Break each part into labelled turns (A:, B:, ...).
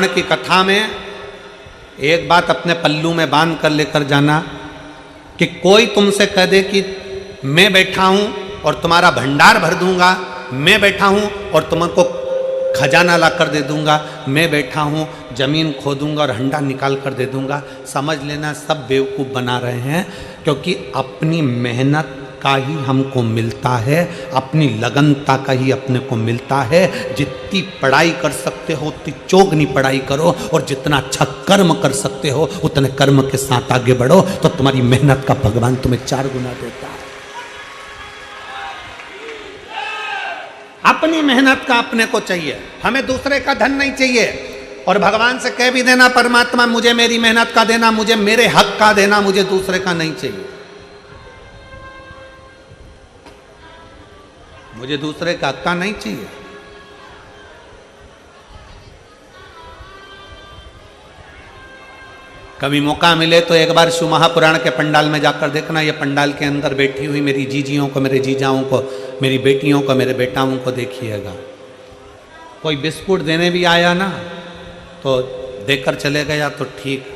A: पुराण की कथा में एक बात अपने पल्लू में बांध कर लेकर जाना कि कोई तुमसे कह दे कि मैं बैठा हूं और तुम्हारा भंडार भर दूंगा, मैं बैठा हूं और तुमको खजाना ला कर दे दूंगा, मैं बैठा हूं जमीन खोदूंगा और हंडा निकाल कर दे दूंगा, समझ लेना सब बेवकूफ़ बना रहे हैं। क्योंकि अपनी मेहनत का ही हमको मिलता है, अपनी लगनता का ही अपने को मिलता है। जितनी पढ़ाई कर सकते हो उतनी चौगनी पढ़ाई करो, और जितना अच्छा कर्म कर सकते हो उतने कर्म के साथ आगे बढ़ो, तो तुम्हारी मेहनत का भगवान तुम्हें 4 गुना देता है। अपनी मेहनत का अपने को चाहिए, हमें दूसरे का धन नहीं चाहिए। और भगवान से कह भी देना परमात्मा मुझे मेरी मेहनत का देना, मुझे मेरे हक का देना, मुझे दूसरे का नहीं चाहिए, मुझे दूसरे का हक का नहीं चाहिए। कभी मौका मिले तो एक बार शिव महापुराण के पंडाल में जाकर देखना, ये पंडाल के अंदर बैठी हुई मेरी जीजियों को, मेरे जीजाओं को, मेरी बेटियों को, मेरे बेटाओं को देखिएगा। कोई बिस्कुट देने भी आया ना तो देकर चले गया तो ठीक,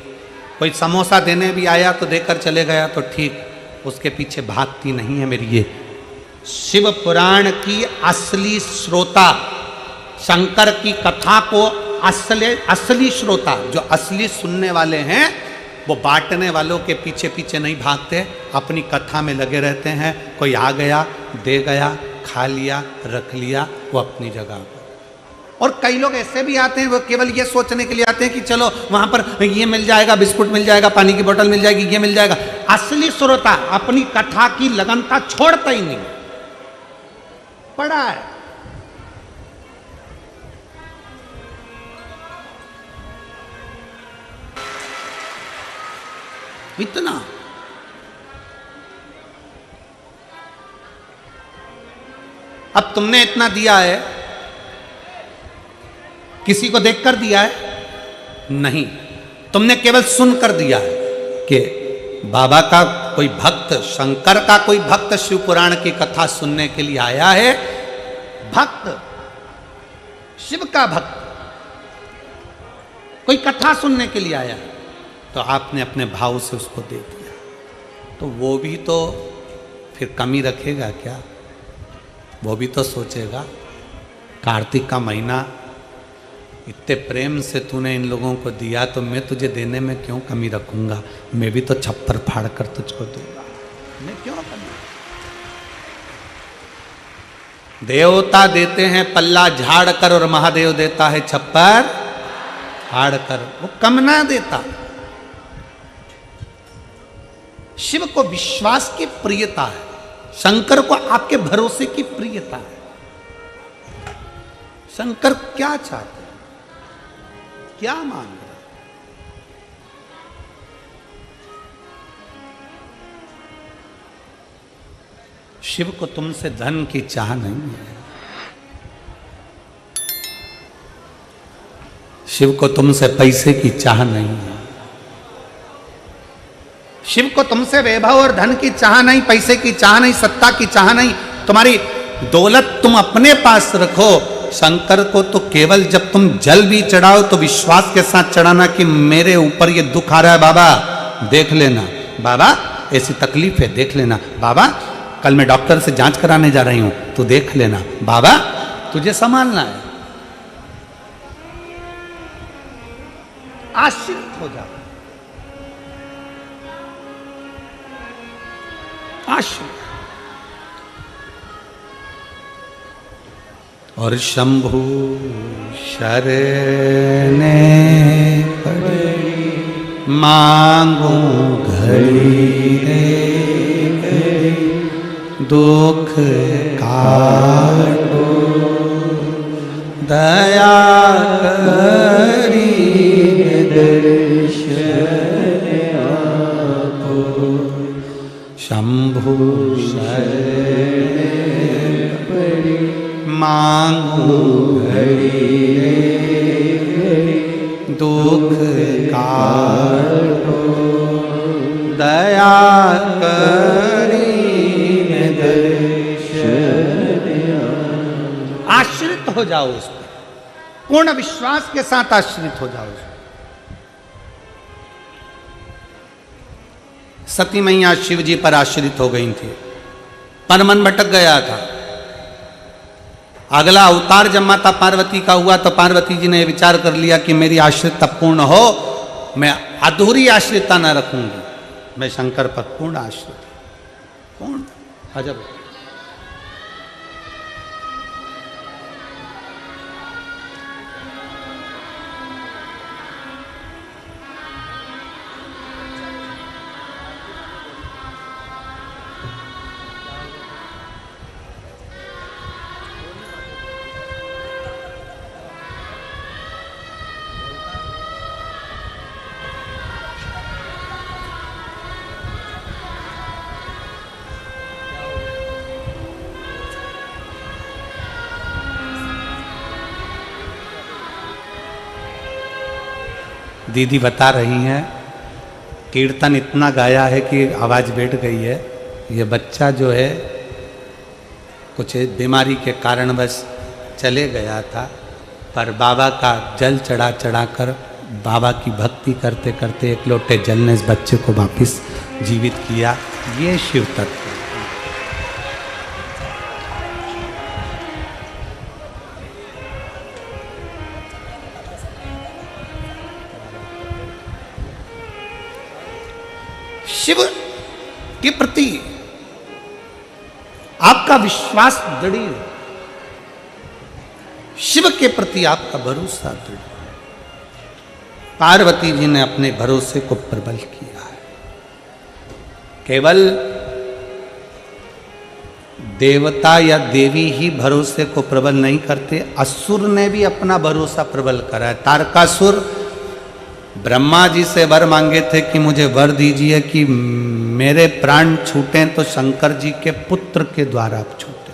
A: कोई समोसा देने भी आया तो देकर चले गया तो ठीक, उसके पीछे भागती नहीं है मेरी ये शिव पुराण की असली श्रोता, शंकर की कथा को असली श्रोता, जो असली सुनने वाले हैं, वो बांटने वालों के पीछे पीछे नहीं भागते, अपनी कथा में लगे रहते हैं। कोई आ गया, दे गया, खा लिया, रख लिया, वो अपनी जगह पर। और कई लोग ऐसे भी आते हैं, वो केवल ये सोचने के लिए आते हैं कि चलो वहां पर ये मिल जाएगा, बिस्कुट मिल जाएगा, पानी की बोतल मिल जाएगी, ये मिल जाएगा। असली श्रोता अपनी कथा की लगनता छोड़ता ही नहीं, पड़ा है। इतना अब तुमने इतना दिया है, किसी को देखकर दिया है? नहीं, तुमने केवल सुनकर दिया है कि बाबा का कोई भक्त, शंकर का कोई भक्त शिव पुराण की कथा सुनने के लिए आया है। भक्त, शिव का भक्त कोई कथा सुनने के लिए आया है, तो आपने अपने भाव से उसको दे दिया, तो वो भी तो फिर कमी रखेगा क्या? वो भी तो सोचेगा कार्तिक का महीना, इतने प्रेम से तूने इन लोगों को दिया, तो मैं तुझे देने में क्यों कमी रखूंगा? मैं भी तो छप्पर फाड़ कर तुझको दूंगा, मैं क्यों कमी? देवता देते हैं पल्ला झाड़ कर, और महादेव देता है छप्पर फाड़ कर, वो कम ना देता। शिव को विश्वास की प्रियता है, शंकर को आपके भरोसे की प्रियता है। शंकर क्या चाहते हैं, क्या मांग रहे हैं? शिव को तुमसे धन की चाह नहीं है, शिव को तुमसे पैसे की चाह नहीं है, शिव को तुमसे वैभव और धन की चाह नहीं, पैसे की चाह नहीं, सत्ता की चाह नहीं। तुम्हारी दौलत तुम अपने पास रखो। शंकर को तो केवल जब तुम जल भी चढ़ाओ तो विश्वास के साथ चढ़ाना कि मेरे ऊपर ये दुख आ रहा है बाबा, देख लेना, बाबा ऐसी तकलीफ है, देख लेना, बाबा कल मैं डॉक्टर से जांच कराने जा रही हूं, तू देख लेना, बाबा तुझे संभालना है। आश्रित हो जाओ, आश्रित। और शंभु शरणे पड़ी मांगू घड़ी रे घड़ी, दुख काटो दया करी दर्शन आपो। शंभु शरणे पड़ी मांगू घड़ी घड़ी, दुख काटो दया करी दर्शन। आश्रित हो जाओ उस पर, पूर्ण विश्वास के साथ आश्रित हो जाओ। सती मैया शिव जी पर आश्रित हो गई थी, पर मन भटक गया था। अगला अवतार जब माता पार्वती का हुआ तो पार्वती जी ने विचार कर लिया कि मेरी आश्रितता पूर्ण हो, मैं अधूरी आश्रितता न रखूंगी, मैं शंकर पर पूर्ण आश्रित, पूर्ण। अजब। दीदी बता रही हैं कीर्तन इतना गाया है कि आवाज़ बैठ गई है। ये बच्चा जो है कुछ बीमारी के कारणवश चले गया था, पर बाबा का जल चढ़ा चढ़ा कर बाबा की भक्ति करते करते एक लोटे जल ने इस बच्चे को वापस जीवित किया। ये शिव तत्व। शिव के प्रति आपका विश्वास दृढ़ है, शिव के प्रति आपका भरोसा दृढ़। पार्वती जी ने अपने भरोसे को प्रबल किया है। केवल देवता या देवी ही भरोसे को प्रबल नहीं करते, असुर ने भी अपना भरोसा प्रबल करा है। तारकासुर ब्रह्मा जी से वर मांगे थे कि मुझे वर दीजिए कि मेरे प्राण छूटें तो शंकर जी के पुत्र के द्वारा छूटे।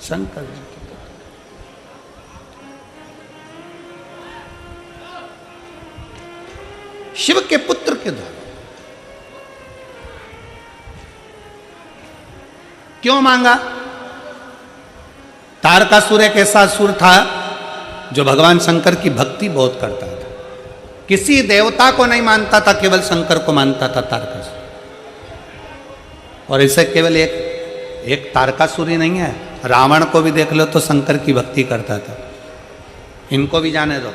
A: शंकर जी के पुत्र, शिव के पुत्र के द्वारा। क्यों मांगा? तारकासुर एक ऐसा असुर था जो भगवान शंकर की भक्ति बहुत करता था, किसी देवता को नहीं मानता था, केवल शंकर को मानता था तारकासुर। और इसे केवल एक तारकासुर ही नहीं है, रावण को भी देख लो तो शंकर की भक्ति करता था। इनको भी जाने दो।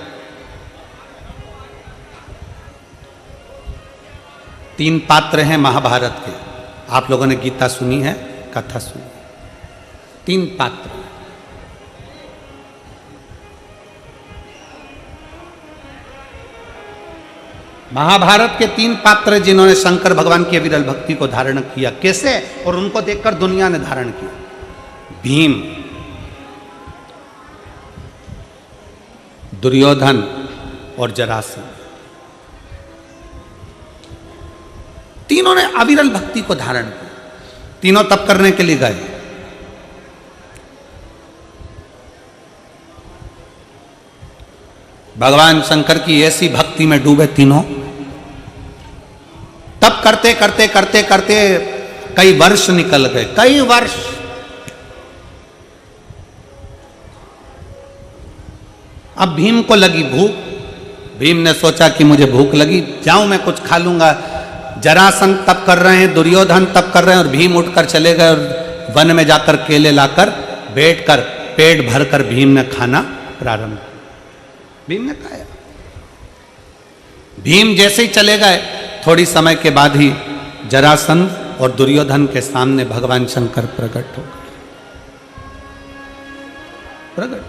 A: 3 पात्र हैं महाभारत के। आप लोगों ने गीता सुनी है, कथा सुनी। 3 पात्र। महाभारत के 3 पात्र जिन्होंने शंकर भगवान की विरल भक्ति को धारण किया। कैसे? और उनको देखकर दुनिया ने धारण किया। भीम, दुर्योधन और जरासंध, तीनों ने अविरल भक्ति को धारण किया। तीनों तप करने के लिए गए। भगवान शंकर की ऐसी भक्ति में डूबे तीनों। तप करते करते करते करते कई वर्ष निकल गए, कई वर्ष। अब भीम को लगी भूख। भीम ने सोचा कि मुझे भूख लगी, जाऊं मैं कुछ खा लूंगा। जरासंध तप कर रहे हैं, दुर्योधन तप कर रहे हैं, और भीम उठकर चले गए और वन में जाकर केले लाकर बैठकर पेट भरकर भीम ने खाना प्रारंभ किया। भीम ने खाया। भीम जैसे ही चले गए, थोड़ी समय के बाद ही जरासंध और दुर्योधन के सामने भगवान शंकर प्रकट हो गए। प्रकट।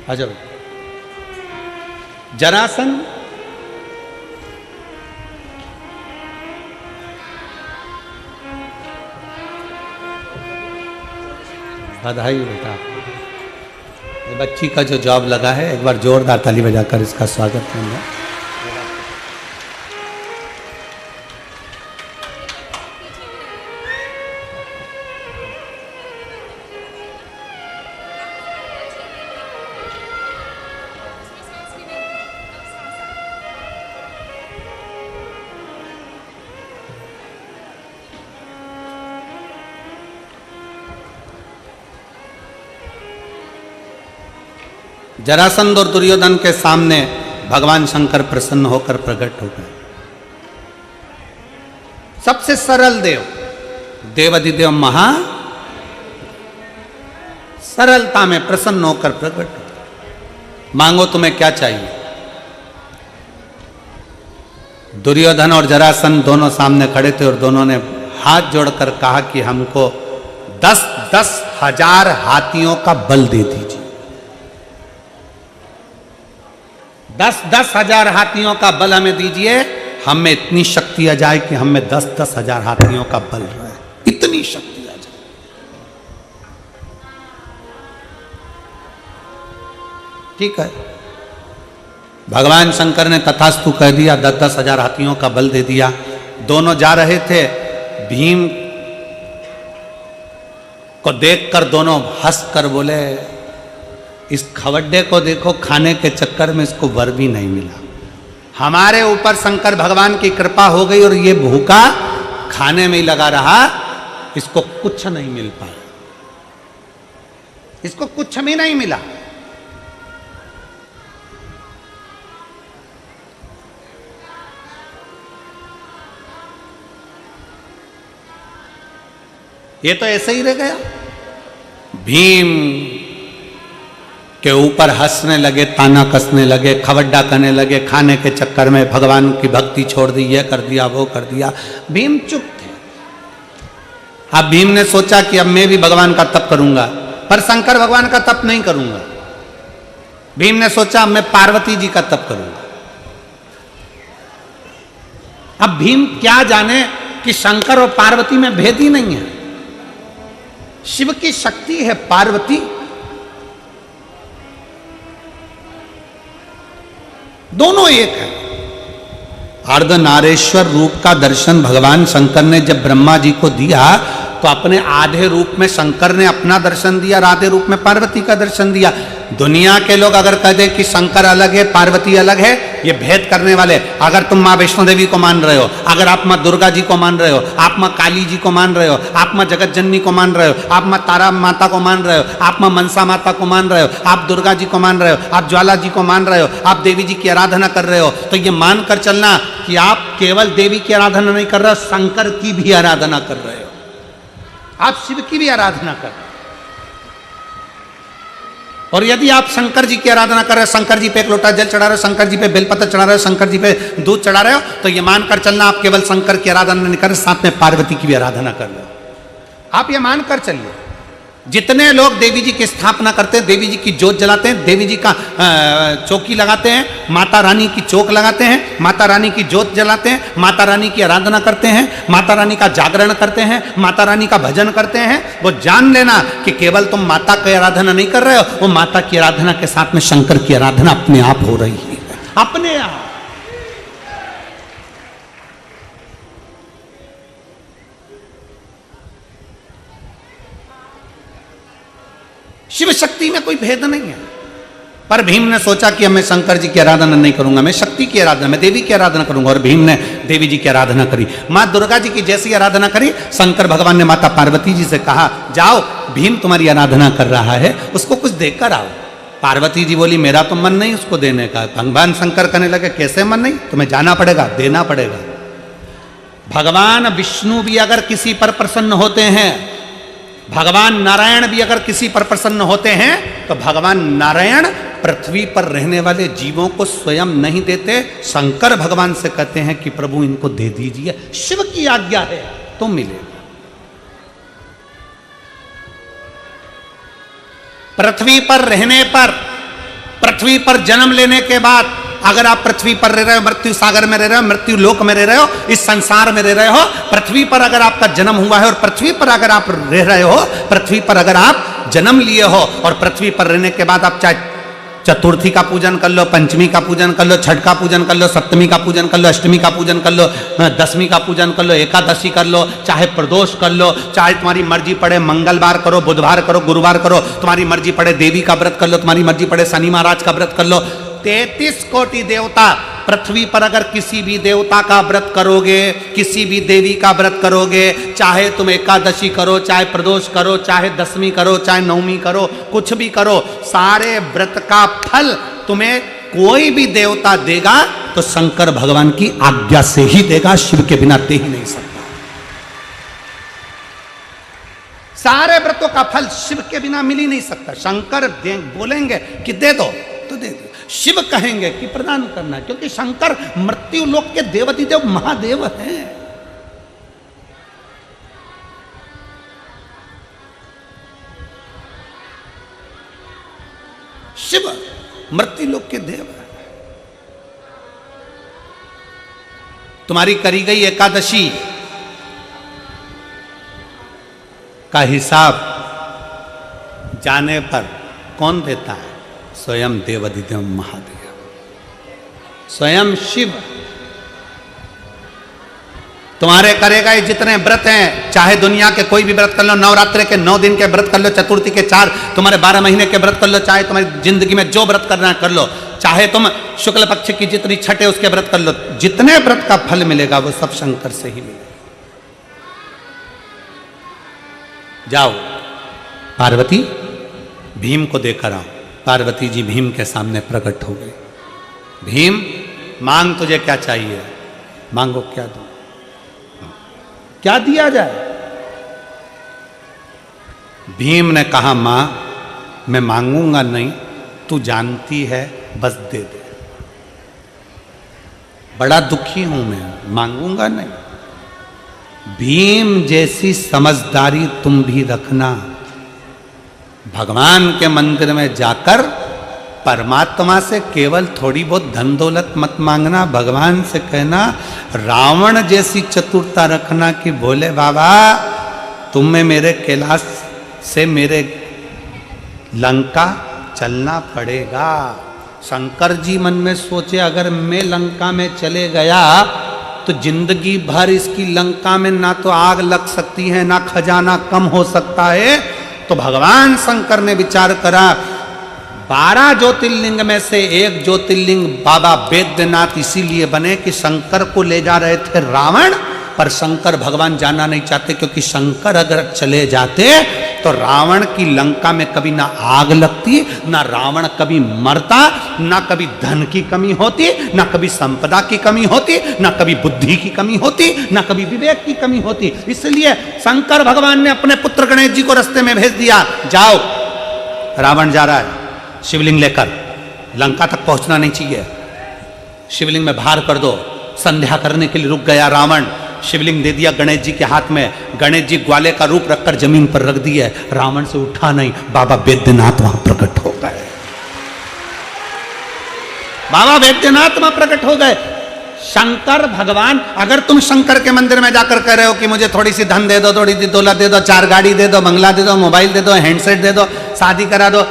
A: अजब। जरासंध बधाई बेटा। ये बच्ची का जो जॉब लगा है, एक बार जोरदार ताली बजाकर इसका स्वागत करूंगा। जरासंध और दुर्योधन के सामने भगवान शंकर प्रसन्न होकर प्रकट हो गए। सबसे सरल देव, देवाधिदेव महा सरलता में प्रसन्न होकर प्रकट हो। मांगो तुम्हें क्या चाहिए। दुर्योधन और जरासंध दोनों सामने खड़े थे और दोनों ने हाथ जोड़कर कहा कि हमको 10,000 हाथियों का बल दे दीजिए। 10,000 हाथियों का बल हमें दीजिए, हमें इतनी शक्ति आ जाए कि हमें 10,000 हाथियों का बल रहे, इतनी शक्ति आ जाए। ठीक है, भगवान शंकर ने तथास्तु कह दिया, 10,000 हाथियों का बल दे दिया। दोनों जा रहे थे, भीम को देखकर दोनों हंसकर बोले, इस खवड्डे को देखो, खाने के चक्कर में इसको वर भी नहीं मिला। हमारे ऊपर शंकर भगवान की कृपा हो गई और ये भूखा खाने में ही लगा रहा, इसको कुछ नहीं मिल पाया, इसको कुछ भी नहीं मिला। ये तो ऐसे ही रह गया। भीम के ऊपर हंसने लगे, ताना कसने लगे, खवड्डा करने लगे, खाने के चक्कर में भगवान की भक्ति छोड़ दी, ये कर दिया वो कर दिया। भीम चुप थे। अब भीम ने सोचा कि अब मैं भी भगवान का तप करूंगा, पर शंकर भगवान का तप नहीं करूंगा। भीम ने सोचा अब मैं पार्वती जी का तप करूंगा। अब भीम क्या जाने कि शंकर और पार्वती में भेद ही नहीं है। शिव की शक्ति है पार्वती, दोनों एक है। अर्धनारेश्वर रूप का दर्शन भगवान शंकर ने जब ब्रह्मा जी को दिया तो अपने आधे रूप में शंकर ने अपना दर्शन दिया और आधे रूप में पार्वती का दर्शन दिया। दुनिया के लोग अगर कह दें कि शंकर अलग है पार्वती अलग है, ये भेद करने वाले, अगर तुम माँ वैष्णो देवी को मान रहे हो, अगर आप माँ दुर्गा जी को मान रहे हो, आप माँ काली जी को मान रहे हो, आप माँ जगत जननी को मान रहे हो, आप माँ तारा माता को मान रहे हो, आप माँ मनसा माता को मान रहे हो, आप दुर्गा जी को मान रहे हो, आप ज्वाला जी को मान रहे हो, आप देवी जी की आराधना कर रहे हो, तो ये मान कर चलना कि आप केवल देवी की आराधना नहीं कर रहे हो, शंकर की भी आराधना कर रहे हो, आप शिव की भी आराधना कर रहे हो। और यदि आप शंकर जी की आराधना कर रहे हो, शंकर जी पे एक लोटा जल चढ़ा रहे हो, शंकर जी पे बेलपत्र चढ़ा रहे हो, शंकर जी पे दूध चढ़ा रहे हो, तो ये मानकर चलना आप केवल शंकर की आराधना नहीं कर रहे, साथ में पार्वती की भी आराधना कर रहे हो। आप ये मानकर चलिए। जितने लोग देवी जी की स्थापना करते हैं, देवी जी की जोत जलाते हैं, देवी जी का चौकी लगाते हैं, माता रानी की चौक लगाते हैं, माता रानी की जोत जलाते हैं, माता रानी की आराधना करते हैं, माता रानी का जागरण करते हैं, माता रानी का भजन करते हैं, वो जान लेना कि केवल तुम माता की आराधना नहीं कर रहे हो, वो माता की आराधना के साथ में शंकर की आराधना अपने आप हो रही है, अपने आप। शिव शक्ति में कोई भेद नहीं है। पर भीम ने सोचा कि मैं शंकर जी की आराधना नहीं करूंगा, मैं शक्ति की आराधना, मैं देवी की आराधना करूंगा, और भीम ने देवी जी की आराधना करी। माँ दुर्गा जी की जैसी आराधना करी, शंकर भगवान ने माता पार्वती जी से कहा, जाओ भीम तुम्हारी आराधना कर रहा है, उसको कुछ देकर आओ। पार्वती जी बोली, मेरा तो मन नहीं उसको देने का। भगवान शंकर कहने लगे, कैसे मन नहीं, तुम्हें जाना पड़ेगा, देना पड़ेगा। भगवान विष्णु भी अगर किसी पर प्रसन्न होते हैं, भगवान नारायण भी अगर किसी पर प्रसन्न होते हैं, तो भगवान नारायण पृथ्वी पर रहने वाले जीवों को स्वयं नहीं देते, शंकर भगवान से कहते हैं कि प्रभु इनको दे दीजिए, शिव की आज्ञा है तो मिलेगा। पृथ्वी पर रहने पर, पृथ्वी पर जन्म लेने के बाद, अगर आप पृथ्वी पर रह रहे हो, मृत्यु सागर में रह रहे हो, मृत्यु लोक में रह रहे हो, इस संसार में रह रहे हो, पृथ्वी पर अगर आपका जन्म हुआ है और पृथ्वी पर अगर आप रह रहे हो, पृथ्वी पर अगर आप जन्म लिए हो और पृथ्वी पर रहने के बाद आप चाहे चतुर्थी का पूजन कर लो, पंचमी का पूजन कर लो, छठ का पूजन कर लो, सप्तमी का पूजन कर लो, अष्टमी का पूजन कर लो, दसवीं का पूजन कर लो, एकादशी कर लो, चाहे प्रदोष कर लो, चाहे तुम्हारी मर्जी पड़े मंगलवार करो, बुधवार करो, गुरुवार करो, तुम्हारी मर्जी पड़े देवी का व्रत कर लो, तुम्हारी मर्जी पड़े शनि महाराज का व्रत कर लो। 33 कोटि देवता पृथ्वी पर अगर किसी भी देवता का व्रत करोगे, किसी भी देवी का व्रत करोगे, चाहे तुम एकादशी करो, चाहे प्रदोष करो, चाहे दशमी करो, चाहे नवमी करो, कुछ भी करो, सारे व्रत का फल तुम्हें कोई भी देवता देगा तो शंकर भगवान की आज्ञा से ही देगा, शिव के बिना दे ही नहीं सकता। सारे व्रतों का फल शिव के बिना मिल ही नहीं सकता। शंकर बोलेंगे कि दे दो तो दे दो, शिव कहेंगे कि प्रदान करना, क्योंकि शंकर मृत्यु लोक के देवाधिदेव महादेव हैं। शिव मृत्यु लोक के देव है। तुम्हारी करी गई एकादशी का हिसाब जाने पर कौन देता है? स्वयं देवाधिदेव महादेव, स्वयं शिव। तुम्हारे करेगा ये जितने व्रत हैं, चाहे दुनिया के कोई भी व्रत कर लो, नवरात्रि के 9 दिन के व्रत कर लो, चतुर्थी के 4, तुम्हारे 12 महीने के व्रत कर लो, चाहे तुम्हारी जिंदगी में जो व्रत करना कर लो, चाहे तुम शुक्ल पक्ष की जितनी छठ है उसके व्रत कर लो, जितने व्रत का फल मिलेगा वो सब शंकर से ही मिलेगा। जाओ पार्वती, भीम को देकर आओ। पार्वती जी भीम के सामने प्रकट हो गई। भीम, मांग तुझे क्या चाहिए? मांगो, क्या दो, क्या दिया जाए? भीम ने कहा, मां मैं मांगूंगा नहीं, तू जानती है, बस दे दे। बड़ा दुखी हूं मैं, मांगूंगा नहीं। भीम जैसी समझदारी तुम भी रखना। भगवान के मंदिर में जाकर परमात्मा से केवल थोड़ी बहुत धन दौलत मत मांगना, भगवान से कहना रावण जैसी चतुरता रखना कि बोले बाबा तुम्हें मेरे कैलाश से मेरे लंका चलना पड़ेगा। शंकर जी मन में सोचे अगर मैं लंका में चले गया तो जिंदगी भर इसकी लंका में ना तो आग लग सकती है, ना खजाना कम हो सकता है। तो भगवान शंकर ने विचार करा, 12 ज्योतिर्लिंग में से एक ज्योतिर्लिंग बाबा वैद्यनाथ इसीलिए बने कि शंकर को ले जा रहे थे रावण, पर शंकर भगवान जाना नहीं चाहते, क्योंकि शंकर अगर चले जाते तो रावण की लंका में कभी ना आग लगती, ना रावण कभी मरता, ना कभी धन की कमी होती, ना कभी संपदा की कमी होती, ना कभी बुद्धि की कमी होती, ना कभी विवेक की कमी होती। इसलिए शंकर भगवान ने अपने पुत्र गणेश जी को रास्ते में भेज दिया, जाओ रावण जा रहा है शिवलिंग लेकर, लंका तक पहुंचना नहीं चाहिए, शिवलिंग में भार कर दो। संध्या करने के लिए रुक गया रावण, शिवलिंग दे दिया गणेश जी के हाथ में, गणेश जी ग्वाले का रूप रखकर जमीन पर रख दिए, रावण से उठा नहीं, बाबा वैद्यनाथ वहां प्रकट हो गए। बाबा वैद्यनाथ वहां प्रकट हो गए। शंकर भगवान, अगर तुम शंकर के मंदिर में जाकर कह रहे हो कि मुझे थोड़ी सी धन दे दो, थोड़ी सी दौलत दे दो, 4 गाड़ी दे दो, बंगला दे दो, मोबाइल दे दो, हैंडसेट दे दो, शादी करा दो,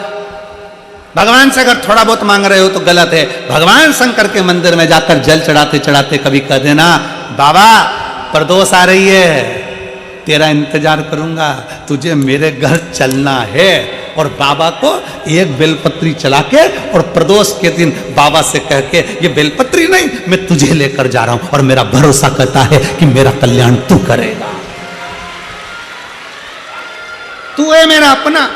A: भगवान से अगर थोड़ा बहुत मांग रहे हो तो गलत है। भगवान शंकर के मंदिर में जाकर जल चढ़ाते चढ़ाते कभी कह देना, बाबा प्रदोष आ रही है, तेरा इंतजार करूंगा, तुझे मेरे घर चलना है। और बाबा को एक बेलपत्री चला के और प्रदोष के दिन बाबा से कह के, ये बेलपत्री नहीं, मैं तुझे लेकर जा रहा हूं और मेरा भरोसा कहता है कि मेरा कल्याण तू करेगा, तू है मेरा अपना,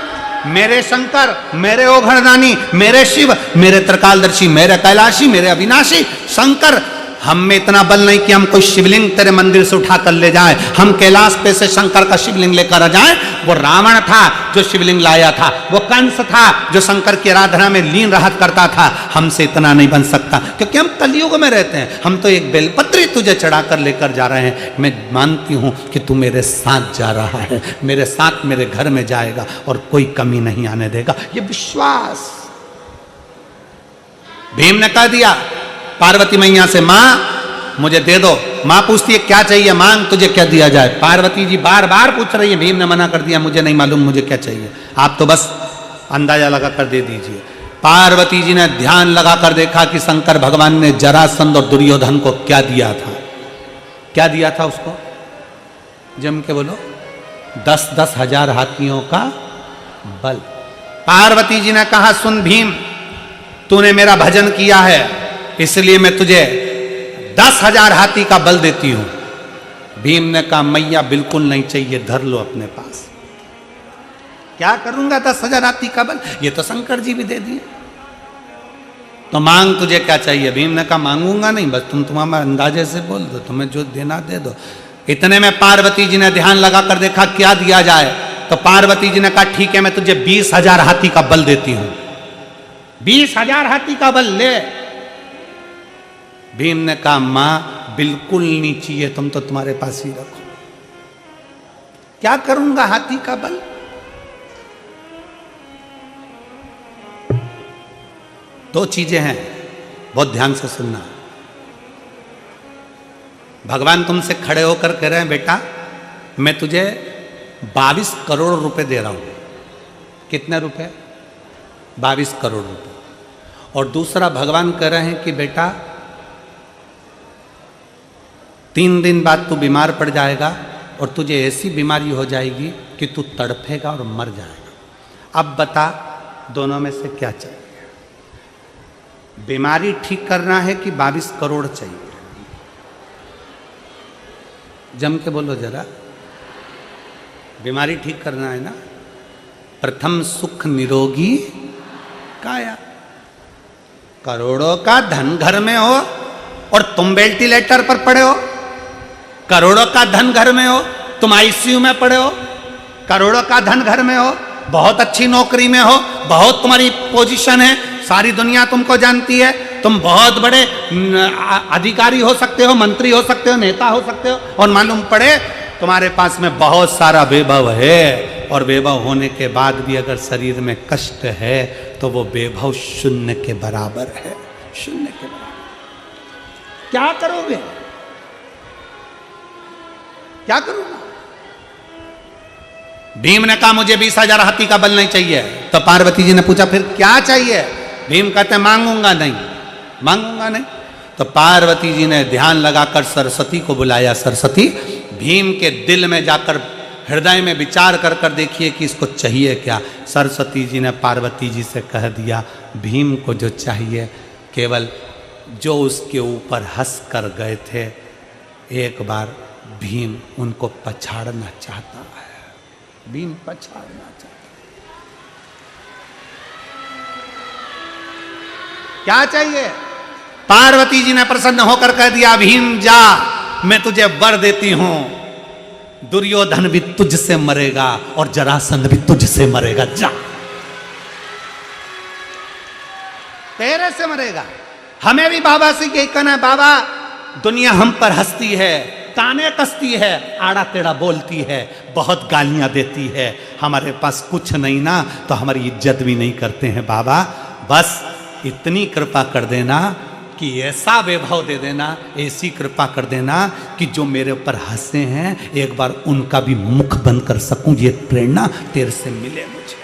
A: मेरे शंकर, मेरे ओघड़दानी, मेरे शिव, मेरे त्रिकालदर्शी, मेरे कैलाशी, मेरे अविनाशी। शंकर, हम में इतना बल नहीं कि हम कोई शिवलिंग तेरे मंदिर से उठा कर ले जाए, हम कैलाश पे से शंकर का शिवलिंग लेकर आ जाए। वो रावण था जो शिवलिंग लाया था, वो कंस था जो शंकर की आराधना में लीन रहा करता था, हमसे इतना नहीं बन सकता, क्योंकि हम कलयुग में रहते हैं। हम तो एक बेलपत्री तुझे चढ़ा कर लेकर जा रहे हैं, मैं मानती हूं कि तू मेरे साथ जा रहा है, मेरे साथ मेरे घर में जाएगा और कोई कमी नहीं आने देगा, ये विश्वास। भीम ने कह दिया पार्वती मैया से, मां मुझे दे दो। मां पूछती है क्या चाहिए, मांग, तुझे क्या दिया जाए। पार्वती जी बार बार पूछ रही है, भीम ने मना कर दिया, मुझे नहीं मालूम मुझे क्या चाहिए, आप तो बस अंदाजा लगा कर दे दीजिए। पार्वती जी ने ध्यान लगाकर देखा कि शंकर भगवान ने जरासंध और दुर्योधन को क्या दिया था। क्या दिया था उसको, जम के बोलो, 10-10 हजार हाथियों का बल। पार्वती जी ने कहा, सुन भीम, तूने मेरा भजन किया है, इसलिए मैं तुझे 10,000 हाथी का बल देती हूं। भीम ने कहा मैया बिल्कुल नहीं चाहिए, धर लो अपने पास। क्या करूंगा 10,000 हाथी का बल, ये तो शंकर जी भी दे दिए। तो मांग तुझे क्या चाहिए। भीम ने कहा मांगूंगा नहीं, बस तुम तुम्हारे अंदाजे से बोल दो, तुम्हें जो देना दे दो। इतने में पार्वती जी ने ध्यान लगाकर देखा क्या दिया जाए, तो पार्वती जी ने कहा ठीक है मैं तुझे 20,000 हाथी का बल देती हूं। 20,000 हाथी का बल ले। भीम ने कहा मां बिल्कुल नहीं चाहिए, तुम तो तुम्हारे पास ही रखो। क्या करूंगा हाथी का बल। दो चीजें हैं, बहुत ध्यान से सुनना। भगवान तुमसे खड़े होकर कह रहे हैं बेटा मैं तुझे 22 करोड़ रुपए दे रहा हूं। कितने रुपए? 22 करोड़ रुपए। और दूसरा भगवान कह रहे हैं कि बेटा 3 दिन बाद तू बीमार पड़ जाएगा और तुझे ऐसी बीमारी हो जाएगी कि तू तड़फेगा और मर जाएगा। अब बता दोनों में से क्या चाहिए। बीमारी ठीक करना है कि 22 करोड़ चाहिए? जम के बोलो जरा। बीमारी ठीक करना है ना। प्रथम सुख निरोगी काया। करोड़ों का धन घर में हो और तुम वेंटिलेटर पर पड़े हो। करोड़ों का धन घर में हो, तुम आईसीयू में पड़े हो। करोड़ों का धन घर में हो, बहुत अच्छी नौकरी में हो, बहुत तुम्हारी पोजीशन है, सारी दुनिया तुमको जानती है, तुम बहुत बड़े अधिकारी हो सकते हो, मंत्री हो सकते हो, नेता हो सकते हो, और मालूम पड़े तुम्हारे पास में बहुत सारा वैभव है, और वैभव होने के बाद भी अगर शरीर में कष्ट है तो वो वैभव शून्य के बराबर है। शून्य के बराबर। क्या करोगे? क्या करूंगा? भीम ने कहा मुझे 20,000 हाथी का बल नहीं चाहिए। तो पार्वती जी ने पूछा फिर क्या चाहिए? भीम कहते मांगूंगा नहीं, मांगूंगा नहीं। तो पार्वती जी ने ध्यान लगाकर सरस्वती को बुलाया। सरस्वती भीम के दिल में जाकर हृदय में विचार कर कर देखिए कि इसको चाहिए क्या। सरस्वती जी ने पार्वती जी से कह दिया भीम को जो चाहिए केवल जो उसके ऊपर हंस कर गए थे, एक बार भीम उनको पछाड़ना चाहता है। भीम पछाड़ना चाहता है। क्या चाहिए? पार्वती जी ने प्रसन्न होकर कह दिया भीम जा, मैं तुझे वर देती हूं, दुर्योधन भी तुझसे मरेगा और जरासंध भी तुझसे मरेगा। जा, तेरे से मरेगा। हमें भी बाबा से यही कहना है, बाबा दुनिया हम पर हंसती है, ताने कसती है, आड़ा टेढ़ा बोलती है, बहुत गालियां देती है, हमारे पास कुछ नहीं ना तो हमारी इज्जत भी नहीं करते हैं। बाबा बस इतनी कृपा कर देना कि ऐसा वैभव दे देना, ऐसी कृपा कर देना कि जो मेरे ऊपर हंसे हैं एक बार उनका भी मुख बंद कर सकूं। ये प्रेरणा तेरे से मिले मुझे।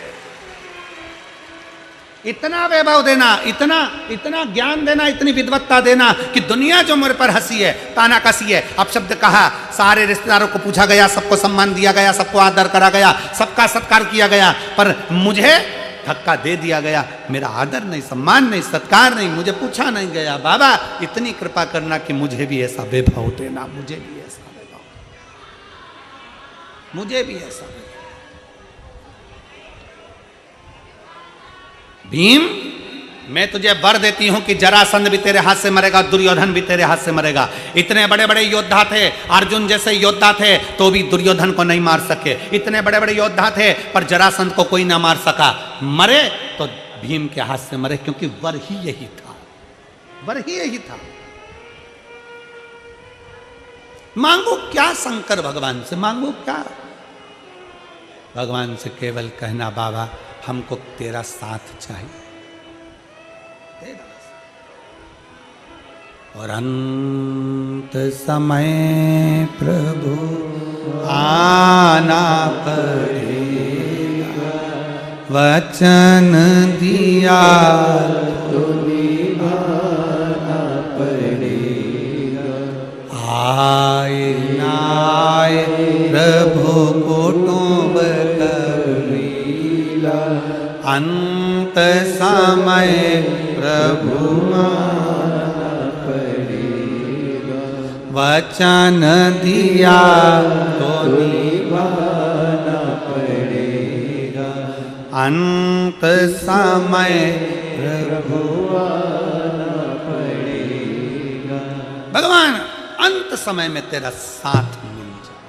A: इतना वैभव देना, इतना इतना ज्ञान देना, इतनी विद्वत्ता देना कि दुनिया जो मेरे पर हंसी है, ताना कसी है। अब शब्द कहा, सारे रिश्तेदारों को पूछा गया, सबको सम्मान दिया गया, सबको आदर करा गया, सबका सत्कार किया गया, पर मुझे धक्का दे दिया गया। मेरा आदर नहीं, सम्मान नहीं, सत्कार नहीं, मुझे पूछा नहीं गया। बाबा इतनी कृपा करना कि मुझे भी ऐसा वैभव देना, मुझे भी ऐसा वैभव, मुझे भी ऐसा वैभव। भीम मैं तुझे वर देती हूं कि जरासंध भी तेरे हाथ से मरेगा, दुर्योधन भी तेरे हाथ से मरेगा। इतने बड़े बड़े योद्धा थे, अर्जुन जैसे योद्धा थे तो भी दुर्योधन को नहीं मार सके। इतने बड़े बड़े योद्धा थे पर जरासंध को कोई ना मार सका। मरे तो भीम के हाथ से मरे, क्योंकि वर ही यही था, वर ही यही था। मांगो क्या शंकर भगवान से? मांगो क्या? भगवान से केवल कहना बाबा हमको तेरा साथ चाहिए। और अंत समय प्रभु आना पड़ेगा, वचन दिया तो निभाना पड़ेगा। आए ना आए प्रभु कुटुंब कबीला, अंत समय प्रभु माना वचन दिया तो
B: निभाना पड़ेगा,
A: अंत समय
B: प्रभु आना पड़ेगा।
A: भगवान अंत समय में तेरा साथ मिल जाए।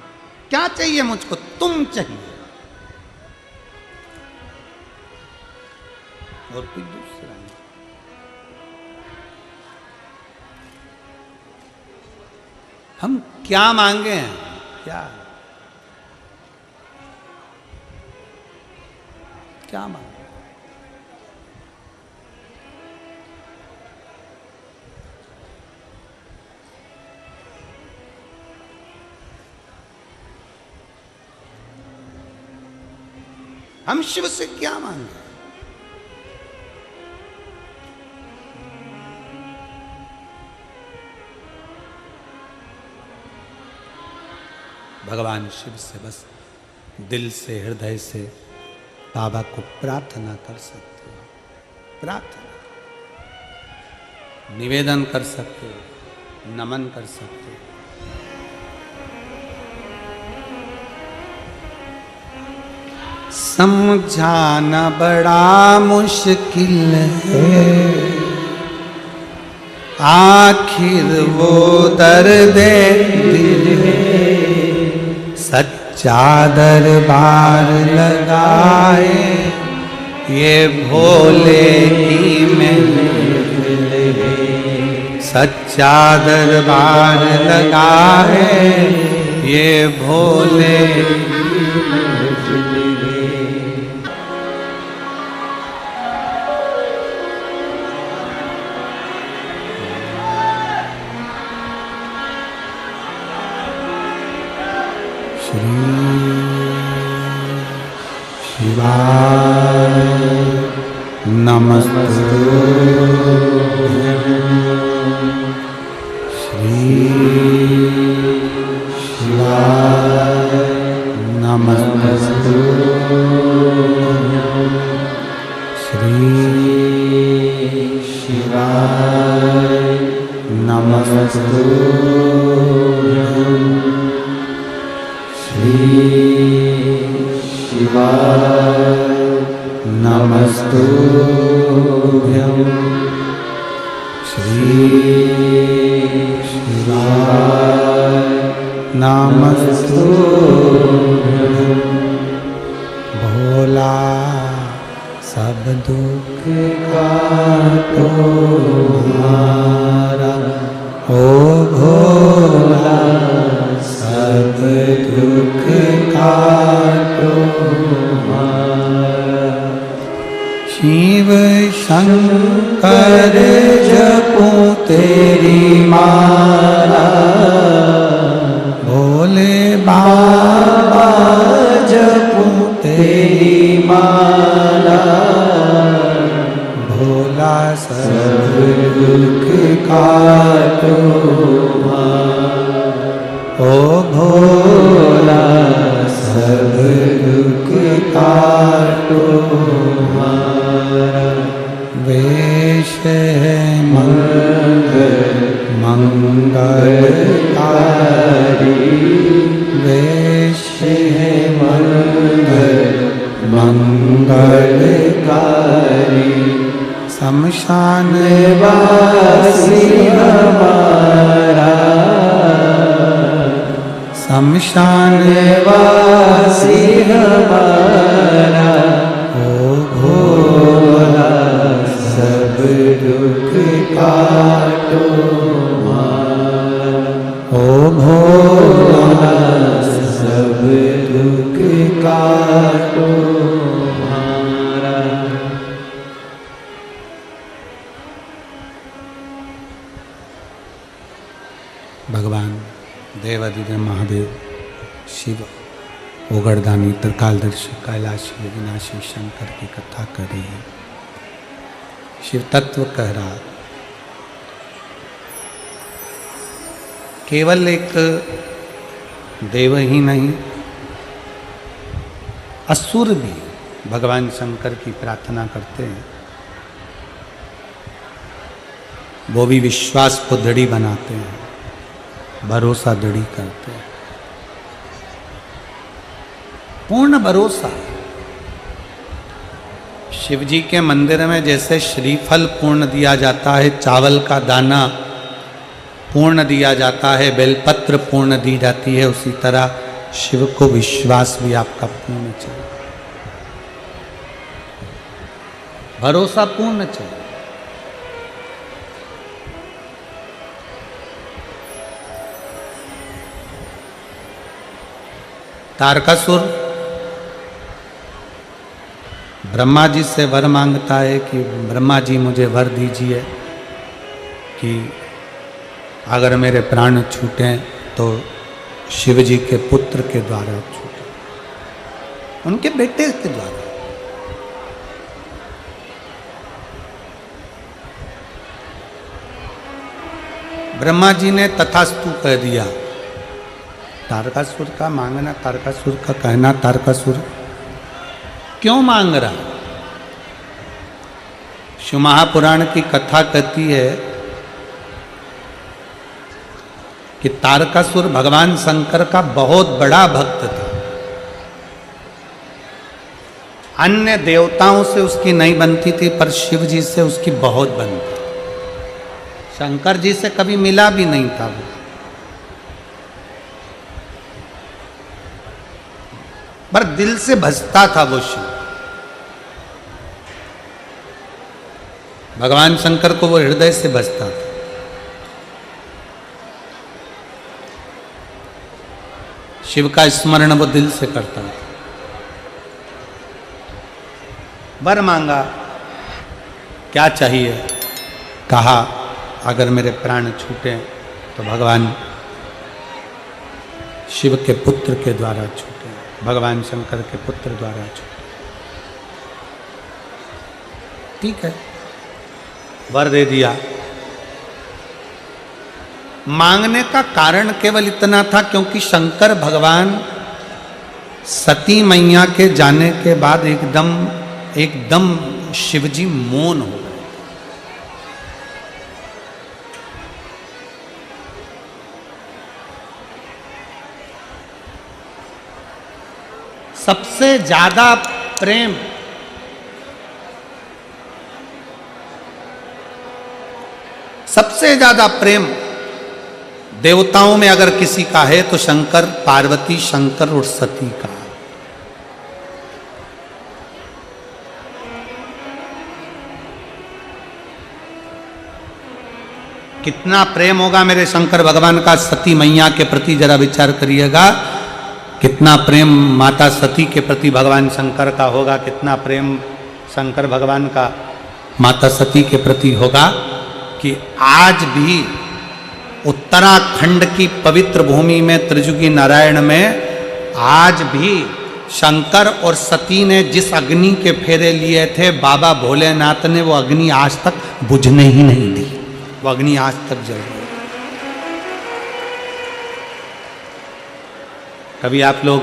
A: क्या चाहिए मुझको? तुम चाहिए और कोई दूसरा नहीं। हम क्या मांगे हैं? क्या क्या मांगे? हम शिव से क्या मांगे? भगवान शिव से बस दिल से, हृदय से बाबा को प्रार्थना कर सकते हो, प्रार्थना निवेदन कर सकते हो, नमन कर सकते हो। समझाना बड़ा मुश्किल है, आखिर वो दर्द दिल है, सच्चा दरबार लगाए ये भोले की महफिल है, सच्चा दरबार लगाए ये भोले शिवाय नमस्तुभ्यं, श्री शिवाय नमस्तुभ्यं, श्री शिवाय नमस्तुभ्यं, श्री शिवाय नमस्तुभ्यं, श्री शिवाय नमस्तुभ्यं। भोला सब दुख काटो हमारा, ओ भोला सब दुख काटो हमारा। शिव शंकर जपूं तेरी माला, भोले बाबा जपूं तेरी माला, भोला सब दुख काटो ओ भोला सब दुख काटो हमारा। वेश है मंगलकारी, वेश है मंगलकारी, शमशान वासी हमारा, शमशान वासी हमारा, ओ भोला सब दुख काटो हमारा, ओ भोला सब दुख काटो हमारा। भगवान देवादिदेव महादेव शिव ओगरदानी त्रिकालदर्शी कैलाशी अविनाशी शंकर की कथा कर रही है। शिव तत्व कह रहा, केवल एक देव ही नहीं, असुर भी भगवान शंकर की प्रार्थना करते हैं। वो भी विश्वास को दृढ़ बनाते हैं, भरोसा दृढ़ करते हैं, पूर्ण भरोसा। शिव जी के मंदिर में जैसे श्रीफल पूर्ण दिया जाता है, चावल का दाना पूर्ण दिया जाता है, बेलपत्र पूर्ण दी जाती है, उसी तरह शिव को विश्वास भी आपका पूर्ण चाहिए, भरोसा पूर्ण चाहिए। तारकासुर ब्रह्मा जी से वर मांगता है कि ब्रह्मा जी मुझे वर दीजिए कि अगर मेरे प्राण छूटें तो शिव जी के पुत्र के द्वारा छूटे, उनके बेटे के द्वारा। ब्रह्मा जी ने तथास्तु कह दिया। तारकासुर का मांगना, तारकासुर का कहना, तारकासुर क्यों मांग रहा? शिव महापुराण की कथा कहती है कि तारकासुर भगवान शंकर का बहुत बड़ा भक्त था। अन्य देवताओं से उसकी नहीं बनती थी, पर शिव जी से उसकी बहुत बनती। शंकर जी से कभी मिला भी नहीं था वो, पर दिल से भजता था वो शिव। भगवान शंकर को वो हृदय से भजता था। शिव का स्मरण वो दिल से करता था। वर मांगा, क्या चाहिए? कहा अगर मेरे प्राण छूटे तो भगवान शिव के पुत्र के द्वारा छूटे, भगवान शंकर के पुत्र द्वारा छूटे। ठीक है, वर दे दिया। मांगने का कारण केवल इतना था क्योंकि शंकर भगवान सती मैया के जाने के बाद एकदम शिवजी मौन हो गए। सबसे ज्यादा प्रेम देवताओं में अगर किसी का है तो शंकर पार्वती, शंकर और सती का। कितना प्रेम होगा मेरे शंकर भगवान का सती मैया के प्रति, जरा विचार करिएगा। कितना प्रेम माता सती के प्रति भगवान शंकर का होगा, कितना प्रेम शंकर भगवान का माता सती के प्रति होगा कि आज भी उत्तराखंड की पवित्र भूमि में त्रिजुगी नारायण में आज भी शंकर और सती ने जिस अग्नि के फेरे लिए थे, बाबा भोलेनाथ ने वो अग्नि आज तक बुझने ही नहीं दी। वो अग्नि आज तक जल रही है। कभी आप लोग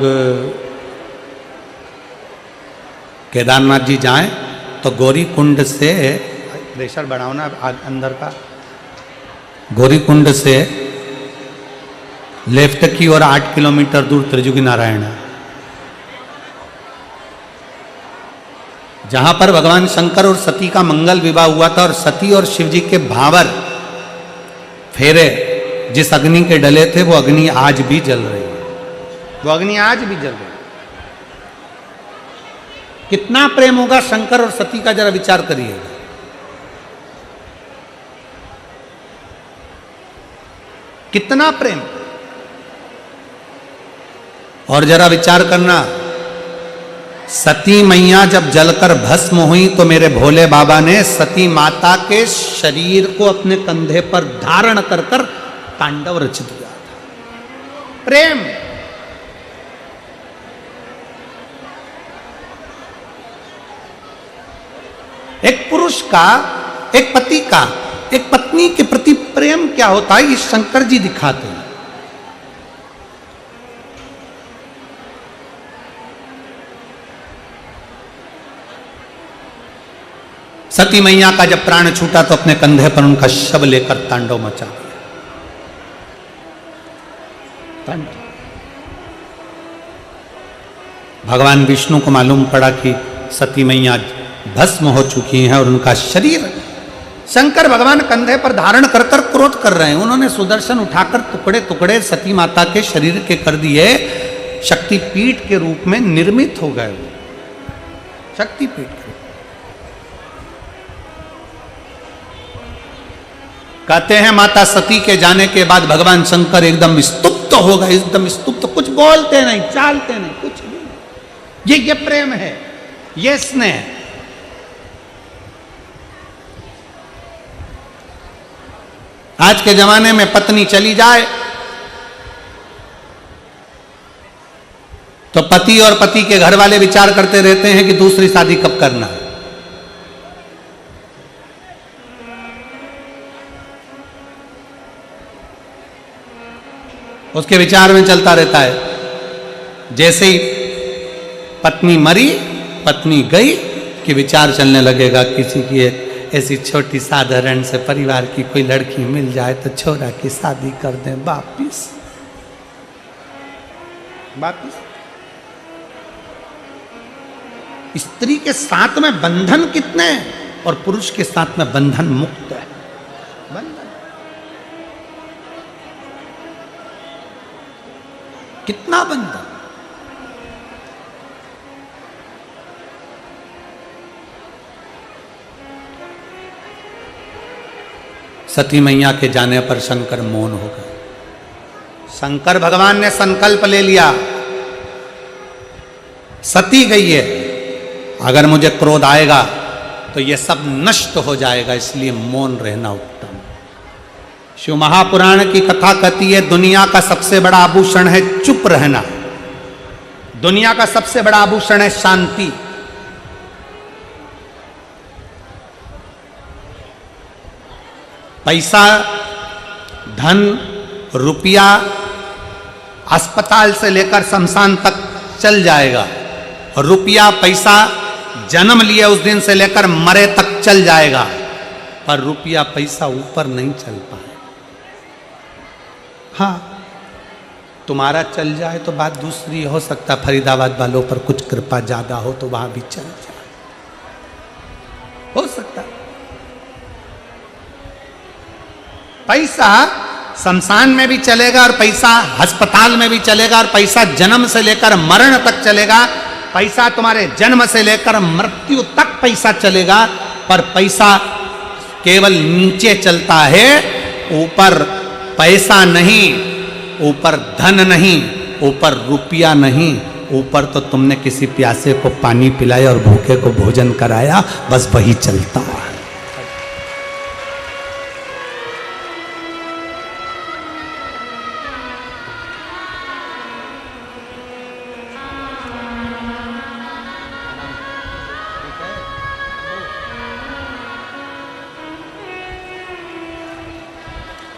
A: केदारनाथ जी जाएं तो गौरी कुंड से, प्रेशर बढ़ाओ ना अंदर का, गौरी कुंड से लेफ्ट की ओर 8 किलोमीटर दूर त्रिजुगी नारायण है, जहां पर भगवान शंकर और सती का मंगल विवाह हुआ था। और सती और शिवजी के भावर फेरे जिस अग्नि के डले थे वो अग्नि आज भी जल रही है, वो अग्नि आज भी जल रही है। कितना प्रेम होगा शंकर और सती का, जरा विचार करिएगा। कितना प्रेम। और जरा विचार करना, सती मैया जब जलकर भस्म हुई तो मेरे भोले बाबा ने सती माता के शरीर को अपने कंधे पर धारण कर कर तांडव रच दिया था। प्रेम। एक पुरुष का, एक पति का एक पत्नी के प्रति प्रेम क्या होता है, ये शंकर जी दिखाते हैं। सती मैया का जब प्राण छूटा तो अपने कंधे पर उनका शव लेकर तांडव मचा दिया। ठंड। भगवान विष्णु को मालूम पड़ा कि सती मैया भस्म हो चुकी हैं और उनका शरीर शंकर भगवान कंधे पर धारण कर कर क्रोध कर रहे हैं। उन्होंने सुदर्शन उठाकर टुकड़े टुकड़े सती माता के शरीर के कर दिए। शक्तिपीठ के रूप में निर्मित हो गए वो, शक्तिपीठ के। कहते हैं माता सती के जाने के बाद भगवान शंकर एकदम स्तुप्त हो गए, एकदम स्तुप्त, कुछ बोलते नहीं, चालते नहीं, कुछ भी। ये प्रेम है, ये स्नेह। आज के जमाने में पत्नी चली जाए तो पति और पति के घर वाले विचार करते रहते हैं कि दूसरी शादी कब करना है। उसके विचार में चलता रहता है। जैसे ही पत्नी मरी, पत्नी गई, कि विचार चलने लगेगा किसी की एक ऐसी छोटी साधारण से परिवार की कोई लड़की मिल जाए तो छोरा की शादी कर दें वापिस। स्त्री के साथ में बंधन कितने और पुरुष के साथ में बंधन मुक्त है। बंधन कितना बंधन। सती मैया के जाने पर शंकर मौन हो गए। शंकर भगवान ने संकल्प ले लिया, सती गई है, अगर मुझे क्रोध आएगा तो ये सब नष्ट हो जाएगा, इसलिए मौन रहना उत्तम। शिव महापुराण की कथा कहती है दुनिया का सबसे बड़ा आभूषण है चुप रहना। दुनिया का सबसे बड़ा आभूषण है शांति। पैसा, धन, रुपया अस्पताल से लेकर शमशान तक चल जाएगा, और रुपया पैसा जन्म लिए उस दिन से लेकर मरे तक चल जाएगा, पर रुपया पैसा ऊपर नहीं चल पाए। हाँ, तुम्हारा चल जाए तो बात दूसरी, हो सकता फरीदाबाद वालों पर कुछ कृपा ज्यादा हो तो वहां भी चल जाए, हो सकता। पैसा शमशान में भी चलेगा और पैसा अस्पताल में भी चलेगा, और पैसा जन्म से लेकर मरण तक चलेगा। पैसा तुम्हारे जन्म से लेकर मृत्यु तक पैसा चलेगा, पर पैसा केवल नीचे चलता है, ऊपर पैसा नहीं, ऊपर धन नहीं, ऊपर रुपया नहीं, ऊपर तो तुमने किसी प्यासे को पानी पिलाया और भूखे को भोजन कराया, बस वही चलता है।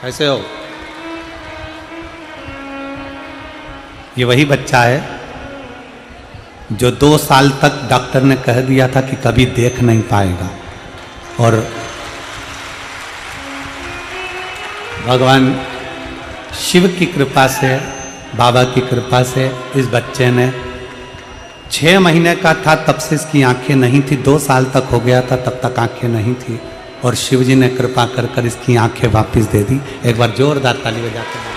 A: कैसे हो? ये वही बच्चा है जो 2 साल तक डॉक्टर ने कह दिया था कि कभी देख नहीं पाएगा, और भगवान शिव की कृपा से, बाबा की कृपा से इस बच्चे ने 6 महीने का था तब से इसकी आंखें नहीं थी, 2 साल तक हो गया था तब तक आंखें नहीं थी, और शिव जी ने कृपा कर कर इसकी आंखें वापस दे दी। एक बार जोरदार ताली बजाते हैं।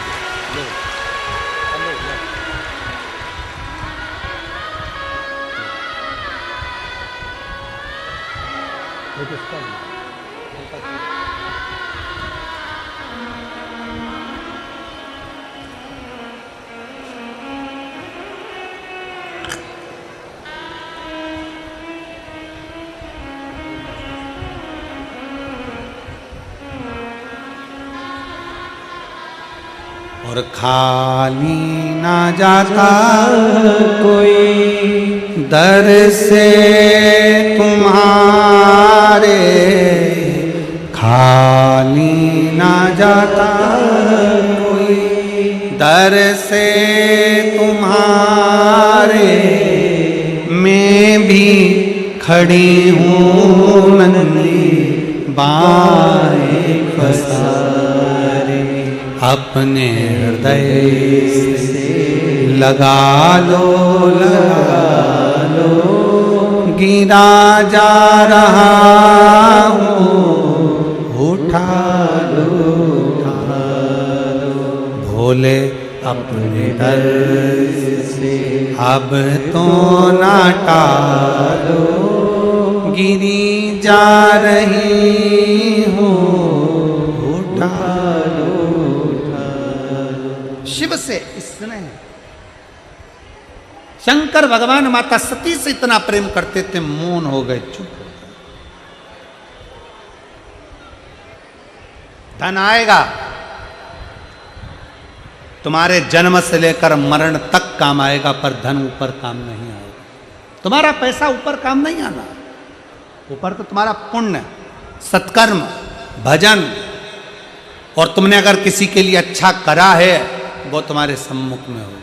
A: और खाली ना जाता कोई दर से तुम्हारे, खाली ना जाता कोई दर से तुम्हारे, मैं भी खड़ी हूँ नंदी बाएं पसारे, अपने हृदय से लगा लो, गिरा जा रहा हूँ, उठा लो, भोले अपने दर से अब तो ना टालो, गिरी जा रही हूँ, उठा लो। शिव से स्नेह। शंकर भगवान माता सती से इतना प्रेम करते थे, मौन हो गए, चुप हो गए। धन आएगा, तुम्हारे जन्म से लेकर मरण तक काम आएगा, पर धन ऊपर काम नहीं आएगा। तुम्हारा पैसा ऊपर काम नहीं आना, ऊपर तो तुम्हारा पुण्य, सत्कर्म, भजन, और तुमने अगर किसी के लिए अच्छा करा है वो तुम्हारे सम्मुख में होगा।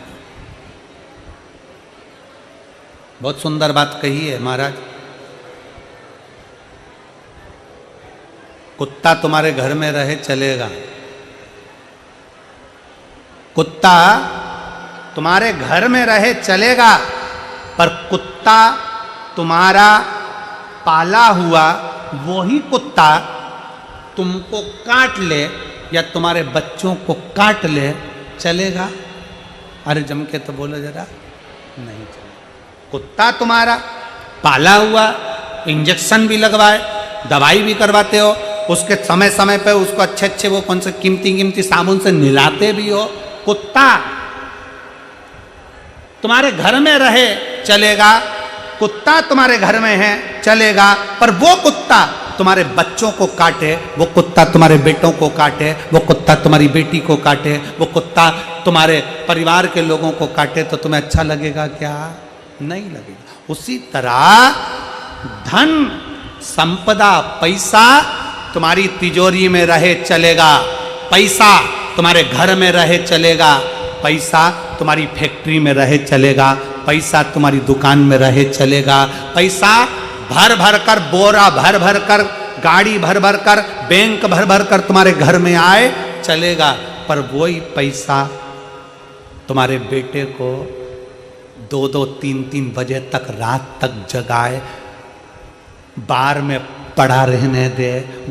A: बहुत सुंदर बात कही है महाराज। कुत्ता तुम्हारे घर में रहे चलेगा, कुत्ता तुम्हारे घर में रहे चलेगा, पर कुत्ता तुम्हारा पाला हुआ वही कुत्ता तुमको काट ले या तुम्हारे बच्चों को काट ले, चलेगा? अरे जम के तो बोलो जरा, नहीं चलेगा। कुत्ता तुम्हारा पाला हुआ, इंजेक्शन भी लगवाए, दवाई भी करवाते हो, उसके समय समय पे उसको अच्छे अच्छे वो कौन से कीमती साबुन से नहलाते भी हो। कुत्ता तुम्हारे घर में रहे चलेगा, कुत्ता तुम्हारे घर में है चलेगा, पर वो कुत्ता तुम्हारे बच्चों को काटे, वो कुत्ता तुम्हारे बेटों को काटे, वो कुत्ता तुम्हारी बेटी को काटे, वो कुत्ता तुम्हारे परिवार के लोगों को काटे, तो तुम्हें अच्छा लगेगा क्या? नहीं लगेगा। उसी तरह धन, संपदा, पैसा तुम्हारी तिजोरी में रहे चलेगा, पैसा तुम्हारे घर में रहे चलेगा, पैसा तुम्हारी फैक्ट्री में रहे चलेगा, पैसा तुम्हारी दुकान में रहे चलेगा, पैसा भर भर कर, बोरा भर भर कर, गाड़ी भर भर कर, बैंक भर भर कर तुम्हारे घर में आए चलेगा, पर वही पैसा तुम्हारे बेटे को 2-2, 3-3 बजे तक रात तक जगाए, बार में पड़ा रहने दे,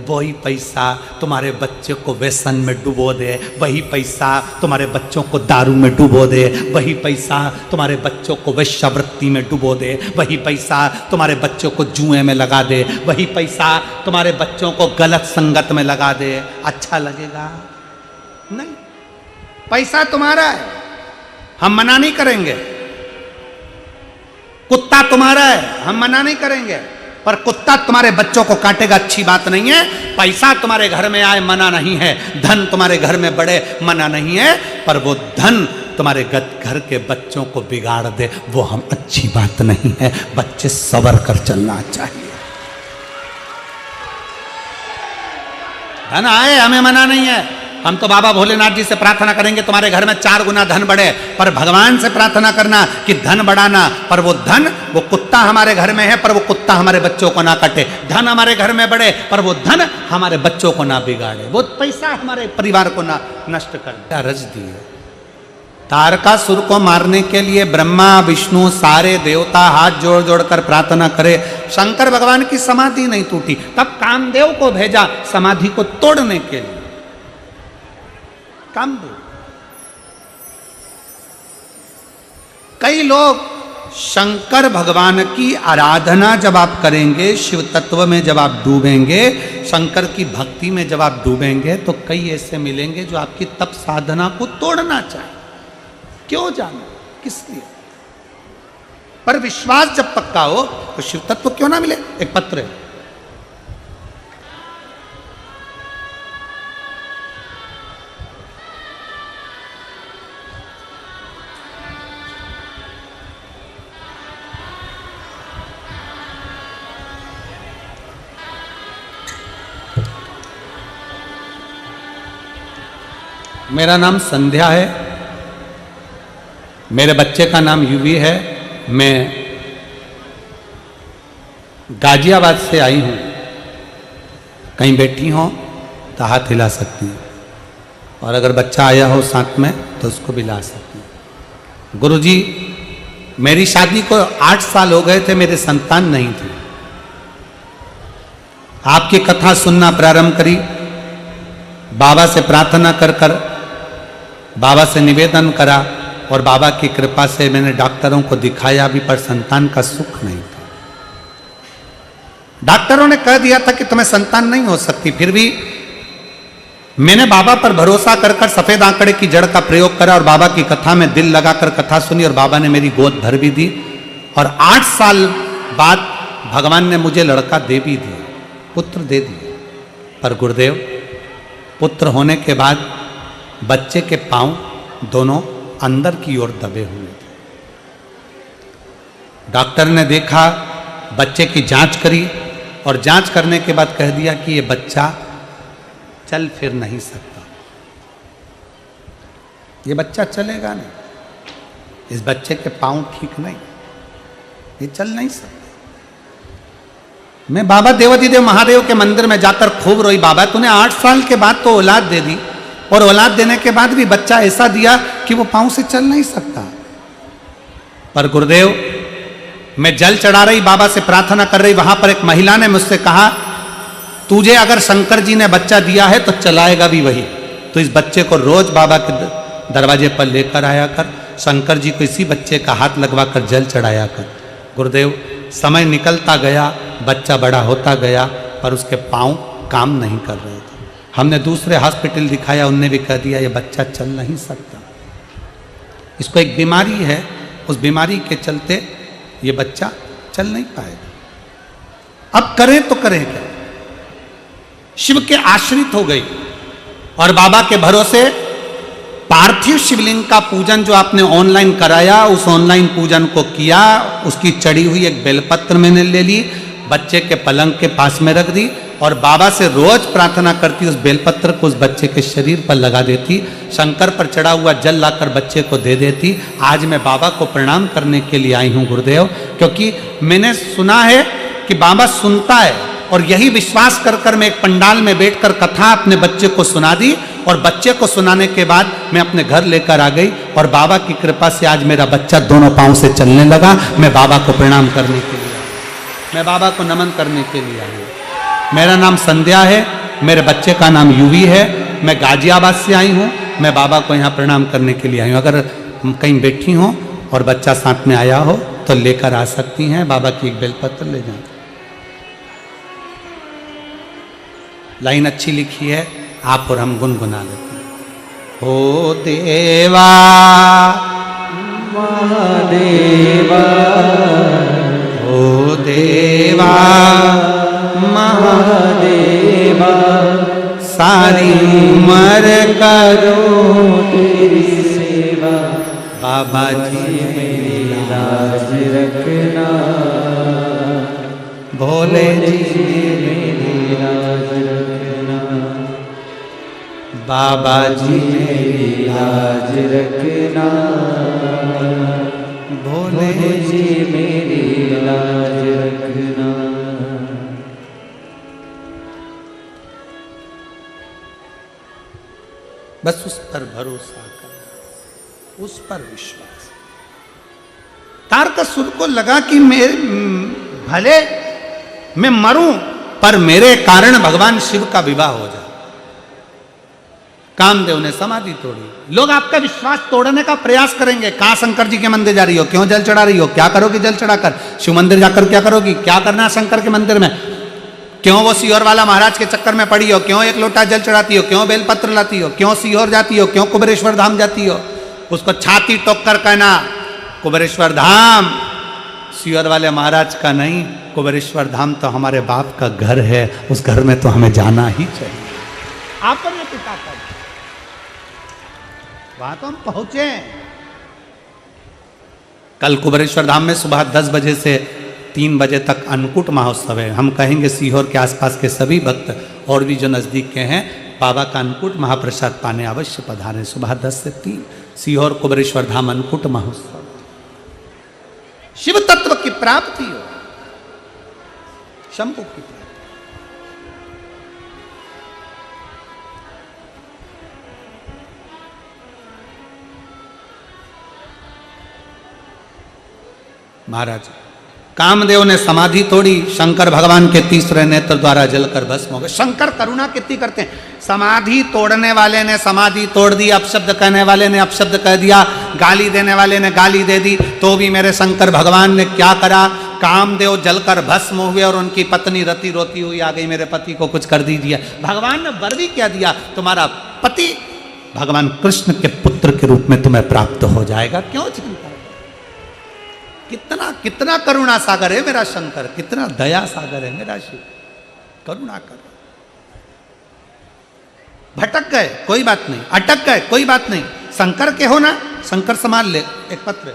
A: वही पैसा तुम्हारे बच्चे को व्यसन में डुबो दे, वही पैसा तुम्हारे बच्चों को दारू में डुबो दे, वही पैसा तुम्हारे बच्चों को वेश्यावृत्ति में डुबो दे, वही पैसा तुम्हारे बच्चों को जुए में लगा दे, वही पैसा तुम्हारे बच्चों को गलत संगत में लगा दे, अच्छा लगेगा? नहीं। पैसा तुम्हारा है, हम मना नहीं करेंगे। कुत्ता तुम्हारा है, हम मना नहीं करेंगे, पर कुत्ता तुम्हारे बच्चों को काटेगा, अच्छी बात नहीं है। पैसा तुम्हारे घर में आए मना नहीं है, धन तुम्हारे घर में बढ़े मना नहीं है, पर वो धन तुम्हारे घर के बच्चों को बिगाड़ दे, वो हम अच्छी बात नहीं है। बच्चे सबर कर चलना चाहिए। धन आए हमें मना नहीं है, हम तो बाबा भोलेनाथ जी से प्रार्थना करेंगे तुम्हारे घर में 4 गुना धन बढ़े, पर भगवान से प्रार्थना करना कि धन बढ़ाना, पर वो धन, वो कुत्ता हमारे घर में है, पर वो कुत्ता हमारे बच्चों को ना काटे। धन हमारे घर में बढ़े, पर वो धन हमारे बच्चों को ना बिगाड़े, वो पैसा हमारे परिवार को ना नष्ट कर दे। रज दी है। तारकासुर को मारने के लिए ब्रह्मा विष्णु सारे देवता हाथ जोड़ जोड़ कर प्रार्थना करे, शंकर भगवान की समाधि नहीं टूटी, तब कामदेव को भेजा समाधि को तोड़ने के लिए। कामदेव। कई लोग शंकर भगवान की आराधना जब आप करेंगे, शिव तत्व में जब आप डूबेंगे, शंकर की भक्ति में जब आप डूबेंगे, तो कई ऐसे मिलेंगे जो आपकी तप साधना को तोड़ना चाहे। क्यों जाना, किस लिए? पर विश्वास जब पक्का हो तो शिव तत्व क्यों ना मिले। एक पत्र है, मेरा नाम संध्या है, मेरे बच्चे का नाम युवी है, मैं गाजियाबाद से आई हूँ। कहीं बैठी हो तो हाथ हिला सकती हैं। और अगर बच्चा आया हो साथ में तो उसको भी ला सकते हैं। गुरुजी, मेरी शादी को 8 साल हो गए थे, मेरे संतान नहीं थी। आपकी कथा सुनना प्रारंभ करी, बाबा से प्रार्थना कर कर बाबा से निवेदन करा और बाबा की कृपा से मैंने डॉक्टरों को दिखाया भी, पर संतान का सुख नहीं था। डॉक्टरों ने कह दिया था कि तुम्हें संतान नहीं हो सकती, फिर भी मैंने बाबा पर भरोसा कर कर सफेद आंकड़े की जड़ का प्रयोग करा और बाबा की कथा में दिल लगाकर कथा सुनी और बाबा ने मेरी गोद भर भी दी और 8 साल बाद भगवान ने मुझे लड़का दे भी दिया, पुत्र दे दिया। पर गुरुदेव, पुत्र होने के बाद बच्चे के पांव दोनों अंदर की ओर दबे हुए थे। डॉक्टर ने देखा, बच्चे की जांच करी और जांच करने के बाद कह दिया कि ये बच्चा चल फिर नहीं सकता, ये बच्चा चलेगा नहीं, इस बच्चे के पांव ठीक नहीं, ये चल नहीं सकता। मैं बाबा देवाधिदेव महादेव के मंदिर में जाकर खूब रोई, बाबा तूने 8 साल के बाद तो औलाद दे दी और औलाद देने के बाद भी बच्चा ऐसा दिया कि वो पांव से चल नहीं सकता। पर गुरुदेव, मैं जल चढ़ा रही, बाबा से प्रार्थना कर रही, वहां पर एक महिला ने मुझसे कहा, तुझे अगर शंकर जी ने बच्चा दिया है तो चलाएगा भी वही, तो इस बच्चे को रोज बाबा के दरवाजे पर लेकर आया कर, शंकर जी को इसी बच्चे का हाथ लगवा कर जल चढ़ाया कर। गुरुदेव, समय निकलता गया, बच्चा बड़ा होता गया, पर उसके पांव काम नहीं कर रहे थे। हमने दूसरे हॉस्पिटल दिखाया, उनने भी कह दिया ये बच्चा चल नहीं सकता, इसको एक बीमारी है, उस बीमारी के चलते ये बच्चा चल नहीं पाएगा। अब करें तो करें क्या? शिव के आश्रित हो गई और बाबा के भरोसे पार्थिव शिवलिंग का पूजन जो आपने ऑनलाइन कराया, उस ऑनलाइन पूजन को किया, उसकी चढ़ी हुई एक बेलपत्र मैंने ले ली, बच्चे के पलंग के पास में रख दी और बाबा से रोज प्रार्थना करती, उस बेलपत्र को उस बच्चे के शरीर पर लगा देती, शंकर पर चढ़ा हुआ जल लाकर बच्चे को दे देती। आज मैं बाबा को प्रणाम करने के लिए आई हूँ गुरुदेव, क्योंकि मैंने सुना है कि बाबा सुनता है और यही विश्वास कर कर मैं एक पंडाल में बैठकर कथा अपने बच्चे को सुना दी और बच्चे को सुनाने के बाद मैं अपने घर लेकर आ गई और बाबा की कृपा से आज मेरा बच्चा दोनों पांव से चलने लगा। मैं बाबा को प्रणाम करने के लिए, मैं बाबा को नमन करने के लिए आई हूँ। मेरा नाम संध्या है, मेरे बच्चे का नाम यूवी है, मैं गाजियाबाद से आई हूँ, मैं बाबा को यहाँ प्रणाम करने के लिए आई हूँ। अगर कहीं बैठी हो और बच्चा साथ में आया हो तो लेकर आ सकती हैं, बाबा की एक बेलपत्र ले जाए। लाइन अच्छी लिखी है, आप और हम गुनगुना लेते हैं। ओ देवा
B: महादेवा,
A: ओ देवा
B: महादेवा,
A: सारी उम्र
B: करूं तेरी सेवा,
A: बाबा जी
B: मेरी लाज रखना,
A: भोले जी
B: मेरी लाज रखना,
A: बाबा जी
B: मेरी लाज रखना,
A: भोले
B: जी मेरी लाज रखना।
A: बस उस पर भरोसा कर, उस पर विश्वास। तारकासुर को लगा कि मैं भले मैं मरूं पर मेरे कारण भगवान शिव का विवाह हो जाए। कामदेव ने समाधि तोड़ी। लोग आपका विश्वास तोड़ने का प्रयास करेंगे, कहां शंकर जी के मंदिर जा रही हो, क्यों जल चढ़ा रही हो, क्या करोगी जल चढ़ाकर, शिव मंदिर जाकर क्या करोगी, क्या करना है शंकर के मंदिर में, क्यों वो सीहोर वाला महाराज के चक्कर में पड़ी हो, क्यों एक लोटा जल चढ़ाती हो, क्यों बेलपत्र लाती हो, क्यों सीहोर जाती हो, क्यों कुबेरेश्वर धाम जाती हो। उसको छाती टोक कर कहना, कुबेरेश्वर धाम सीहोर वाले महाराज का नहीं, कुबेरेश्वर धाम तो हमारे बाप का घर है, उस घर में तो हमें जाना ही चाहिए। आप पर पिता का वहां तो हम पहुंचे। कल कुबेरेश्वर धाम में सुबह 10 बजे से 3 बजे तक अन्नकूट महोत्सव है। हम कहेंगे सीहोर के आसपास के सभी भक्त और भी जो नजदीक के हैं, बाबा का अन्नकूट महाप्रसाद पाने अवश्य पधारें। सुबह 10 से 3 सीहोर कुबेरेश्वर धाम अन्नकूट महोत्सव। शिव तत्व की प्राप्ति हो, शंभु की प्राप्ति। महाराज कामदेव ने समाधि तोड़ी, शंकर भगवान के तीसरे नेत्र द्वारा जलकर भस्म हो गए। शंकर करुणा कितनी करते हैं। समाधि तोड़ने वाले ने समाधि तोड़ दी, अपशब्द कहने वाले ने अपशब्द कह दिया, गाली देने वाले ने गाली दे दी, तो भी मेरे शंकर भगवान ने क्या करा, कामदेव जलकर भस्म हुए और उनकी पत्नी रति रोती हुई आ गई, मेरे पति को कुछ कर दीजिए। भगवान ने वर भी क्या दिया, तुम्हारा पति भगवान कृष्ण के पुत्र के रूप में तुम्हें प्राप्त हो जाएगा। क्यों चिंता, कितना कितना करुणा सागर है मेरा शंकर, कितना दया सागर है मेरा शिव। करुणा कर, भटक गए कोई बात नहीं, अटक गए कोई बात नहीं, शंकर के हो ना, शंकर संभाल ले। एक पत्र,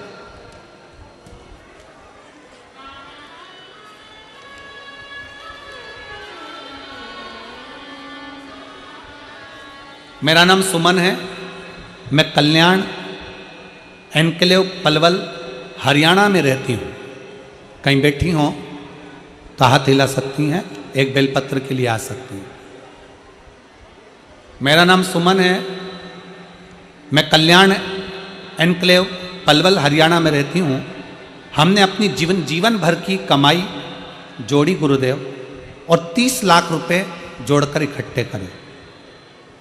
A: मेरा नाम सुमन है, मैं कल्याण एनक्लेव पलवल हरियाणा में रहती हूँ। कहीं बैठी हो तो हाथ हिला सकती हैं, एक बेलपत्र के लिए आ सकती हैं। मेरा नाम सुमन है, मैं कल्याण एनक्लेव पलवल हरियाणा में रहती हूँ। हमने अपनी जीवन भर की कमाई जोड़ी गुरुदेव और 30 लाख रुपए जोड़कर इकट्ठे करे।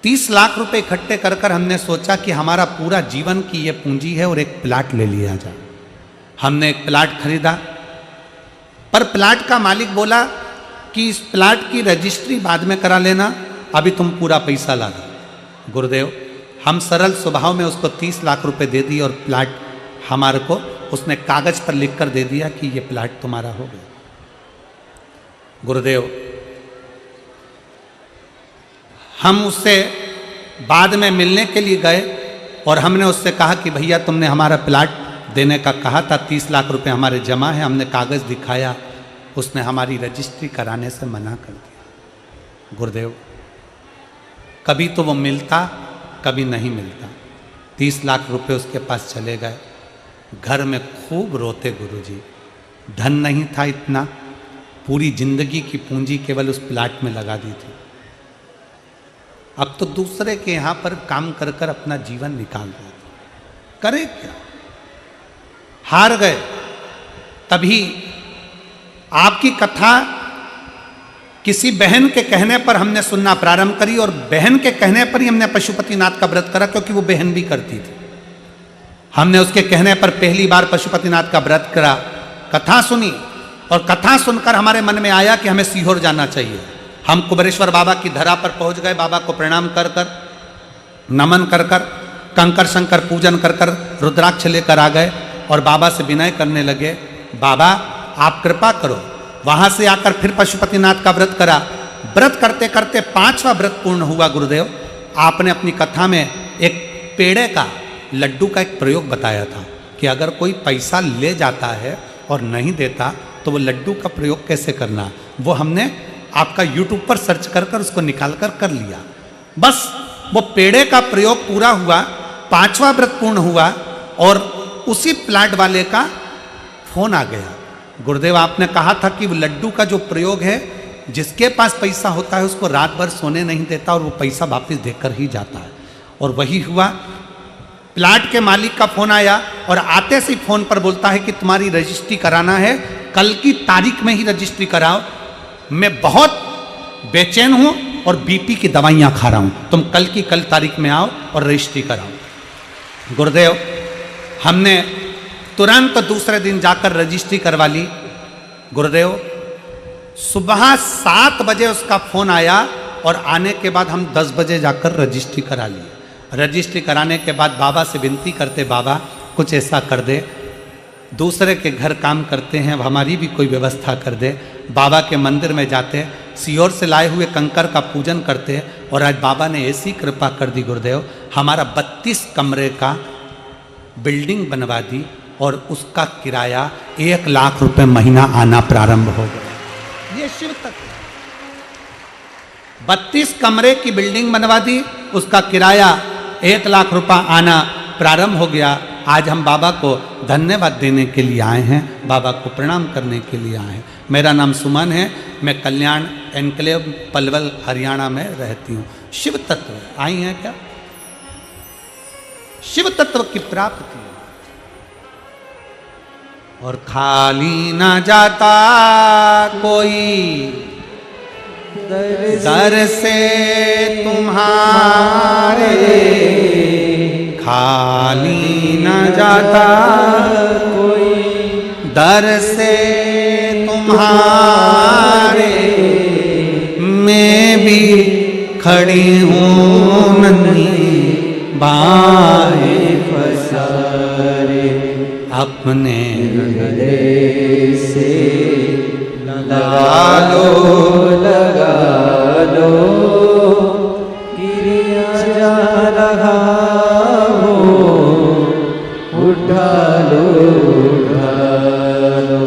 A: 30 लाख रुपए इकट्ठे कर कर हमने सोचा कि हमारा पूरा जीवन की ये पूंजी है और एक प्लाट ले लिया जाए। हमने एक प्लाट खरीदा, पर प्लाट का मालिक बोला कि इस प्लाट की रजिस्ट्री बाद में करा लेना, अभी तुम पूरा पैसा ला दो। गुरुदेव हम सरल स्वभाव में उसको 30 लाख रुपए दे दिए और प्लाट हमारे को उसने कागज पर लिख कर दे दिया कि ये प्लाट तुम्हारा हो गया। गुरुदेव हम उससे बाद में मिलने के लिए गए और हमने उससे कहा कि भैया तुमने हमारा प्लाट देने का कहा था, 30 लाख रुपए हमारे जमा है, हमने कागज़ दिखाया, उसने हमारी रजिस्ट्री कराने से मना कर दिया। गुरुदेव कभी तो वो मिलता, कभी नहीं मिलता। 30 लाख रुपए उसके पास चले गए, घर में खूब रोते गुरुजी। धन नहीं था इतना, पूरी जिंदगी की पूंजी केवल उस प्लाट में लगा दी थी। अब तो दूसरे के यहाँ पर काम कर कर अपना जीवन निकाल रहे थे, करे क्या, हार गए। तभी आपकी कथा किसी बहन के कहने पर हमने सुनना प्रारंभ करी और बहन के कहने पर ही हमने पशुपतिनाथ का व्रत करा, क्योंकि वो बहन भी करती थी। हमने उसके कहने पर पहली बार पशुपतिनाथ का व्रत करा, कथा सुनी और कथा सुनकर हमारे मन में आया कि हमें सीहोर जाना चाहिए। हम कुबेरेश्वर बाबा की धरा पर पहुंच गए, बाबा को प्रणाम कर कर, नमन कर कर, कंकर शंकर पूजन कर कर रुद्राक्ष लेकर आ गए और बाबा से विनय करने लगे, बाबा आप कृपा करो। वहां से आकर फिर पशुपतिनाथ का व्रत करा। व्रत करते करते 5वां व्रत पूर्ण हुआ। गुरुदेव आपने अपनी कथा में एक पेड़े का, लड्डू का एक प्रयोग बताया था कि अगर कोई पैसा ले जाता है और नहीं देता तो वो लड्डू का प्रयोग कैसे करना। वो हमने आपका YouTube पर सर्च कर कर उसको निकाल कर कर लिया। बस वो पेड़े का प्रयोग पूरा हुआ, 5वां व्रत पूर्ण हुआ और उसी प्लाट वाले का फोन आ गया। गुरुदेव आपने कहा था कि वो लड्डू का जो प्रयोग है, जिसके पास पैसा होता है उसको रात भर सोने नहीं देता और वो पैसा वापस देकर ही जाता है। और वही हुआ। प्लाट के मालिक का फोन आया और आते से फोन पर बोलता है कि तुम्हारी रजिस्ट्री कराना है, कल की तारीख में ही रजिस्ट्री कराओ। मैं बहुत बेचैन हूं और बीपी की दवाइयां खा रहा हूं, तुम कल की कल तारीख में आओ और रजिस्ट्री कराओ। गुरुदेव हमने तुरंत दूसरे दिन जाकर रजिस्ट्री करवा ली। गुरुदेव सुबह 7 बजे उसका फोन आया और आने के बाद हम 10 बजे जाकर रजिस्ट्री करा ली। रजिस्ट्री कराने के बाद बाबा से विनती करते, बाबा कुछ ऐसा कर दे, दूसरे के घर काम करते हैं, अब हमारी भी कोई व्यवस्था कर दे। बाबा के मंदिर में जाते, सीहोर से लाए हुए कंकर का पूजन करते और आज बाबा ने ऐसी कृपा कर दी गुरुदेव, हमारा 32 कमरे का बिल्डिंग बनवा दी और उसका किराया 1 लाख रुपए महीना आना प्रारंभ हो गया। ये शिव तत्व। 32 कमरे की बिल्डिंग बनवा दी, उसका किराया 1 लाख रुपए आना प्रारंभ हो गया। आज हम बाबा को धन्यवाद देने के लिए आए हैं, बाबा को प्रणाम करने के लिए आए हैं। मेरा नाम सुमन है, मैं कल्याण एनक्लेव पलवल हरियाणा में रहती हूँ। शिव तत्व आई हैं क्या? शिव तत्व की प्राप्ति और खाली न जाता कोई दर से तुम्हारे, खाली न जाता
B: कोई
A: दर से तुम्हारे, मैं भी खड़ी हूँ नन्ही बाहें
B: पसारे,
A: अपने
B: हृदय से
A: लगा लो,
B: लगा लो, गिरिया जा रहा हो, उठा लो, उठा लो,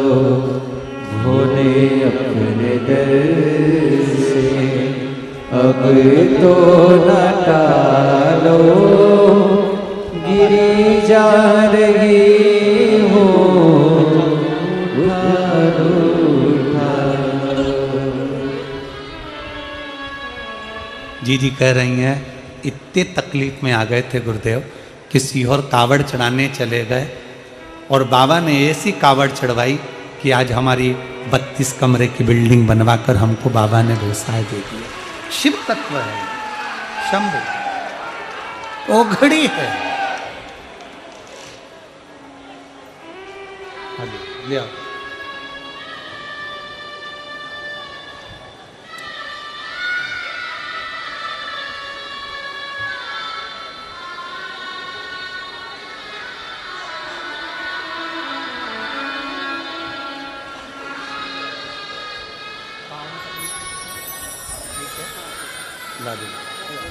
B: भोले अपने दर से अब तो न टालो, गिरी जा रही हो, उठा लो, उठा लो।
A: जी जी कह रही हैं इतने तकलीफ में आ गए थे गुरुदेव कि सीहोर कावड़ चढ़ाने चले गए और बाबा ने ऐसी कावड़ चढ़वाई कि आज हमारी 32 कमरे की बिल्डिंग बनवाकर हमको बाबा ने व्यवसाय दे दिया। शिव तत्व है, शंभु ओघड़ी है। ले आओ।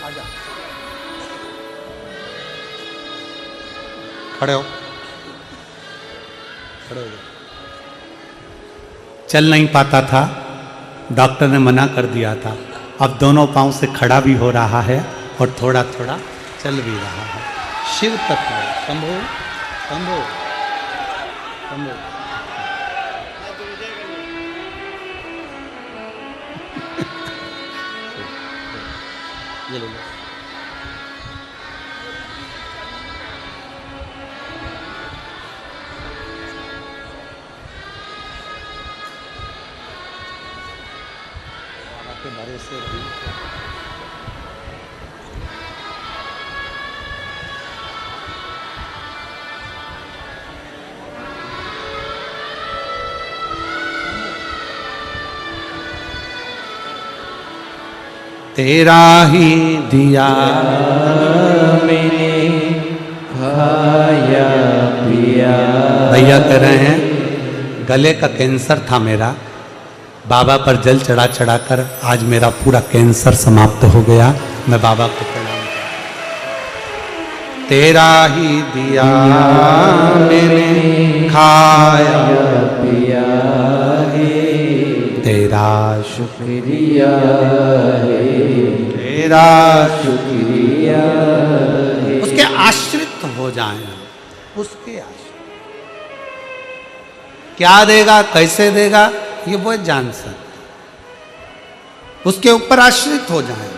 A: आजा खड़े हो, खड़े हो। चल नहीं पाता था, डॉक्टर ने मना कर दिया था। अब दोनों पांव से खड़ा भी हो रहा है और थोड़ा थोड़ा चल भी रहा है। शिव तत्व शंभो शंभो शंभो। ये ले लो। के बारे से रही तेरा ही दिया
B: मैंने खाया पिया।
A: भैया कह रहे हैं गले का कैंसर था मेरा, बाबा पर जल चढ़ा चढ़ा कर आज मेरा पूरा कैंसर समाप्त हो गया। मैं बाबा को प्रणाम करता हूं। तेरा ही दिया मैंने खाया
B: पिया है,
A: तेरा
B: शुक्रिया है,
A: तेरा
B: शुक्रिया है।
A: उसके आश्रित हो जाए, उसके आश्रित क्या देगा कैसे देगा ये वो जान सकते, उसके ऊपर आश्रित हो जाए।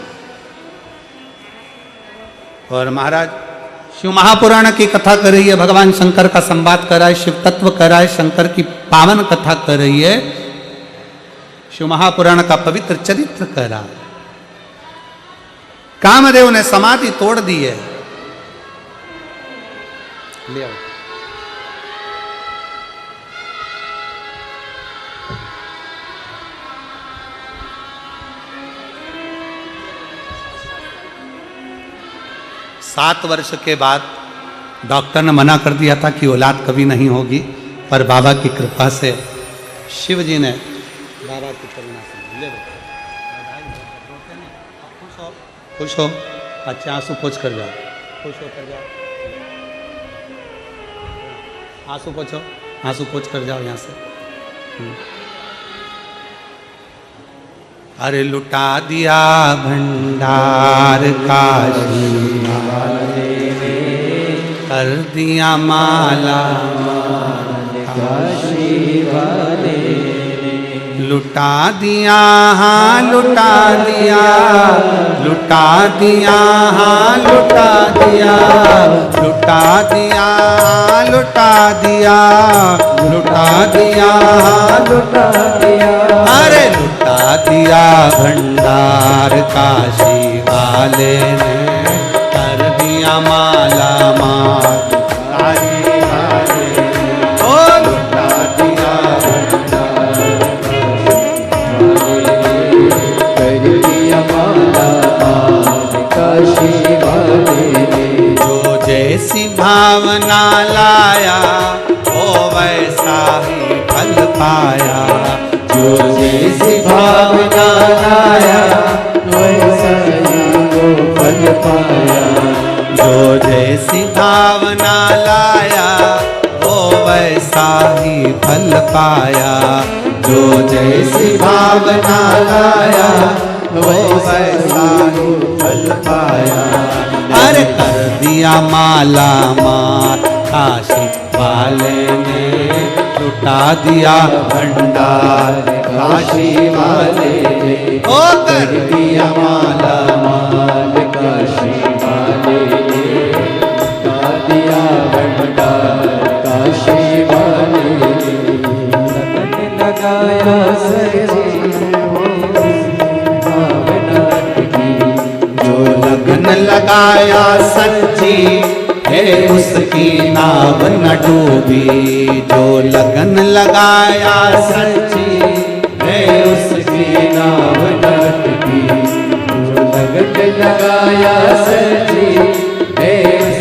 A: और महाराज शिव महापुराण की कथा कर रही है, भगवान शंकर का संवाद कर रहा है, शिव तत्व कर रहा है, शंकर की पावन कथा कर रही है, शिव महापुराण का पवित्र चरित्र कर रहा है। कामदेव ने समाधि तोड़ दी है। ले आओ। सात वर्ष के बाद डॉक्टर ने मना कर दिया था कि औलाद कभी नहीं होगी, पर बाबा की कृपा से शिव जी ने बाबा की करुणा से ले लो। खुश हो, खुश हो। अच्छा आंसू पोंछ कर जाओ, खुश हो कर जाओ। आंसू पोंछो, आंसू पोंछ कर जाओ यहाँ से। अरे लुटा दिया भंडार काशी वाले ने, कर दिया माला
B: काशी वाले ने,
A: लुटा दिया, हाँ लुटा दिया, लुटा लुटा दिया, हाँ लुटा दिया, लुटा दिया, लुटा दिया, लुटा दिया,
B: लुटा दिया,
A: अरे लुटा दिया भंडार काशी वाले ने, कर दिया माला माल काशी वाले ने, ओ लुटा दिया
B: कर दिया माला माल काशी वाले ने।
A: जो जैसी भावना लाया वो वैसा ही फल पाया,
B: जो जैसी भावना लाया वैसा ही वो फल पाया,
A: जो जैसी भावना लाया वो वैसा ही फल पाया, जो जैसी भावना लाया वो वैसा ही फल पाया। अरे कर दिया माला माल काशी वाले ने, लुटा दिया भंडार काशी वाले ने, ओ कर दिया माला
B: माल काशी वाले ने, लुटा दिया भंडार काशी वाले ने। लगन लगाया सच्ची भावना की,
A: जो लगन लगाया सच्ची है उसकी नाव न डूबी, जो लगन लगाया सच्ची है उसकी नाव न
B: की, जो लगन लगाया सच्ची है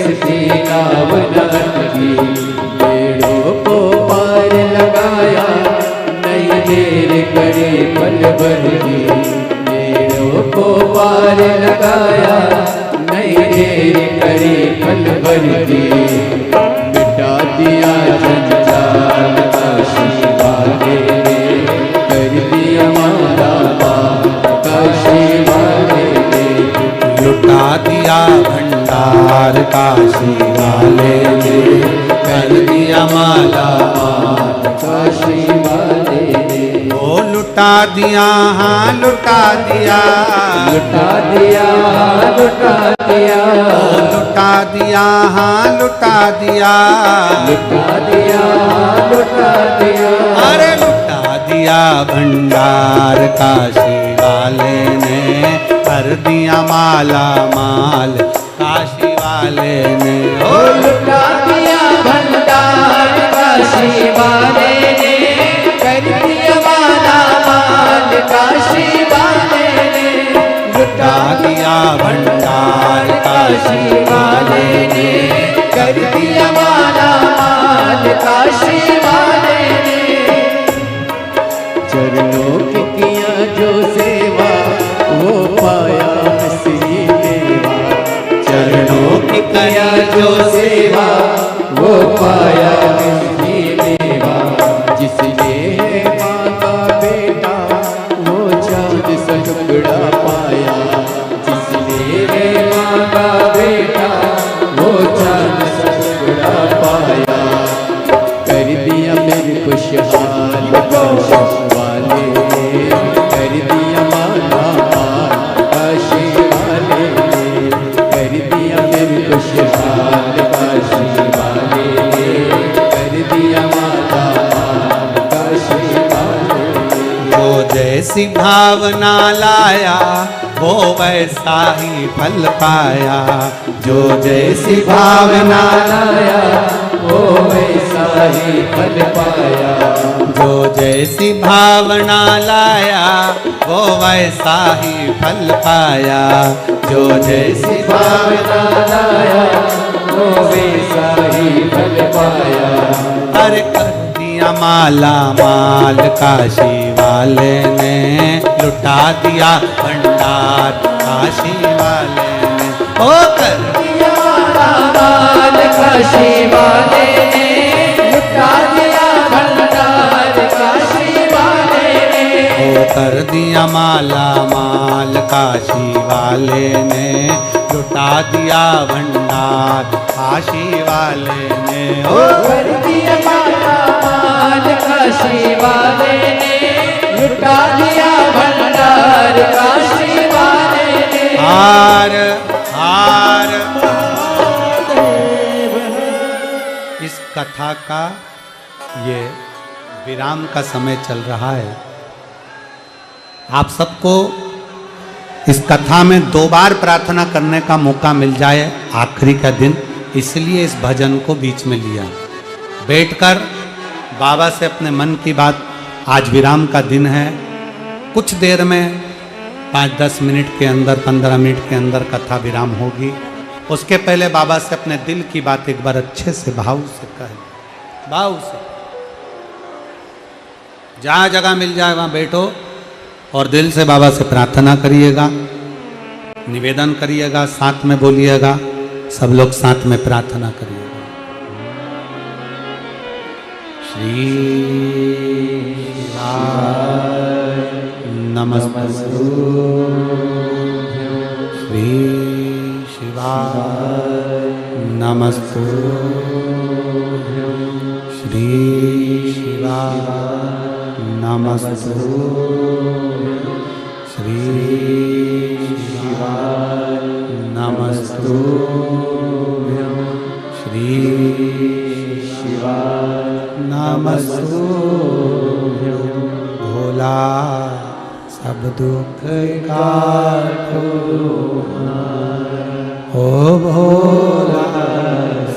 B: उसकी नाव की। पेड़ों को पार लगाया नहीं देर करे पल भर की, पेड़ों को पार लगाया नहीं देर करे पल भर की। मिटा दिया जंजाल काशी वाले ने, कर दिया माला माल काशी वाले ने,
A: लुटा दिया भंडार काशी वाले ने, कर दिया माला माल
B: काशी वाले ने।
A: ओ लुटा दिया, हाँ लुटा दिया,
B: लुटा दिया, लुटा दिया,
A: ओ लुटा दिया, हाँ लुटा दिया,
B: लुटा दिया, लुटा दिया,
A: अरे लुटा दिया भंडार काशी वाले ने, कर दिया माला माल काशी वाले ने, ओ
B: लुटा दिया भंडार काशी वाले ने, कर दिया माला माल काशी वाले ने, लुटा
A: दिया भंडार
B: काशी वाले ने, कर दिया माला माल काशी वाले ने। चरणों की किया जो सेवा वो पाया श्री देवा, चरणों की किया जो सेवा वो पाया श्री देवा। जिसने मांगा बेटा वो चांद सा टुकड़ा पाया, जिसने मांगा बेटा वो चांद सा टुकड़ा पाया। कर दिया मेरे खुशहाल काशी वाले ने, कर दिया माला माल काशी वाले ने, कर दिया मेरे खुशहाल काशी वाले ने, कर दिया माला माल काशी वाले ने।
A: जो जैसी भावना लाया वो वैसा ही फल पाया, जो जैसी भावना
B: लाया वो वैसा ही फल पाया,
A: जो जैसी भावना लाया वो वैसा ही फल पाया, जो जैसी
B: भावना लाया वो वैसा ही फल पाया।
A: अरे कर दिया माला माल काशी वाले ने, लुटा दिया भंडार काशी वाले ने, ओ कर
B: दिया माला माल काशी वाले ने, लुटा दिया भंडार काशी वाले ने,
A: ओ कर दिया माला माल काशी वाले ने, लुटा दिया भंडार काशी वाले ने, ओ
B: कर दिया माला माल काशी वाले ने, लुटा दिया भंडार काशी वाले ने।
A: हार हार। इस कथा का ये विराम का समय चल रहा है। आप सबको इस कथा में 2 बार प्रार्थना करने का मौका मिल जाए आखिरी का दिन, इसलिए इस भजन को बीच में लिया। बैठकर बाबा से अपने मन की बात, आज विराम का दिन है, कुछ देर में 5-10 मिनट के अंदर, 15 मिनट के अंदर कथा विराम होगी। उसके पहले बाबा से अपने दिल की बात एक बार अच्छे से भाव से कहें, भाव से। जहाँ जगह मिल जाए वहाँ बैठो और दिल से बाबा से प्रार्थना करिएगा, निवेदन करिएगा, साथ में बोलिएगा, सब लोग साथ में प्रार्थना करिएगा। श्री नमस्तु श्री शिवाय नमस्तु श्री शिवाय नमस्तु श्री शिवाय नमस्तु श्री शिवाय नमस्तु। भोला सब दुख काटो, ओ भोला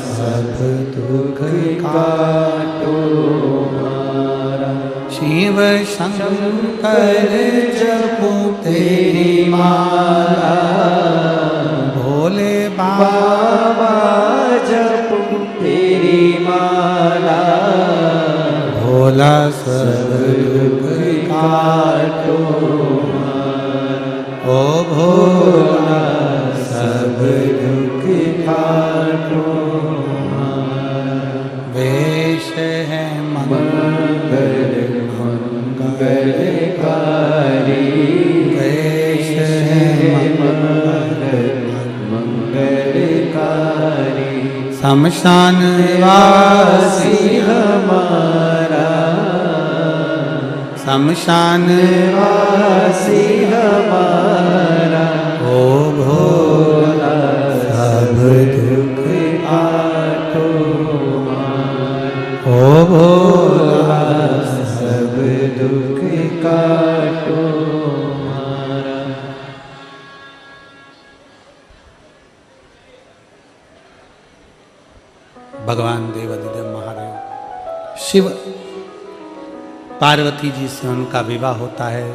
A: सब दुख काटो। शिव शंकर जपो तेरी माला, भोले बाबा जपो तेरी माला। भोला सब दुख काटो, ओ भोला सब दुख काटो। वेश है मंगल मंगलकारी, वेश है मंगल मंगलकारी। शमशान वासी हमारा, शमशान वासी हमारा। ओ भोला सब दुख काटो, ओ भोला सब दुख काटो। भगवान देवादिदेव महादेव शिव पार्वती जी से उनका विवाह होता है।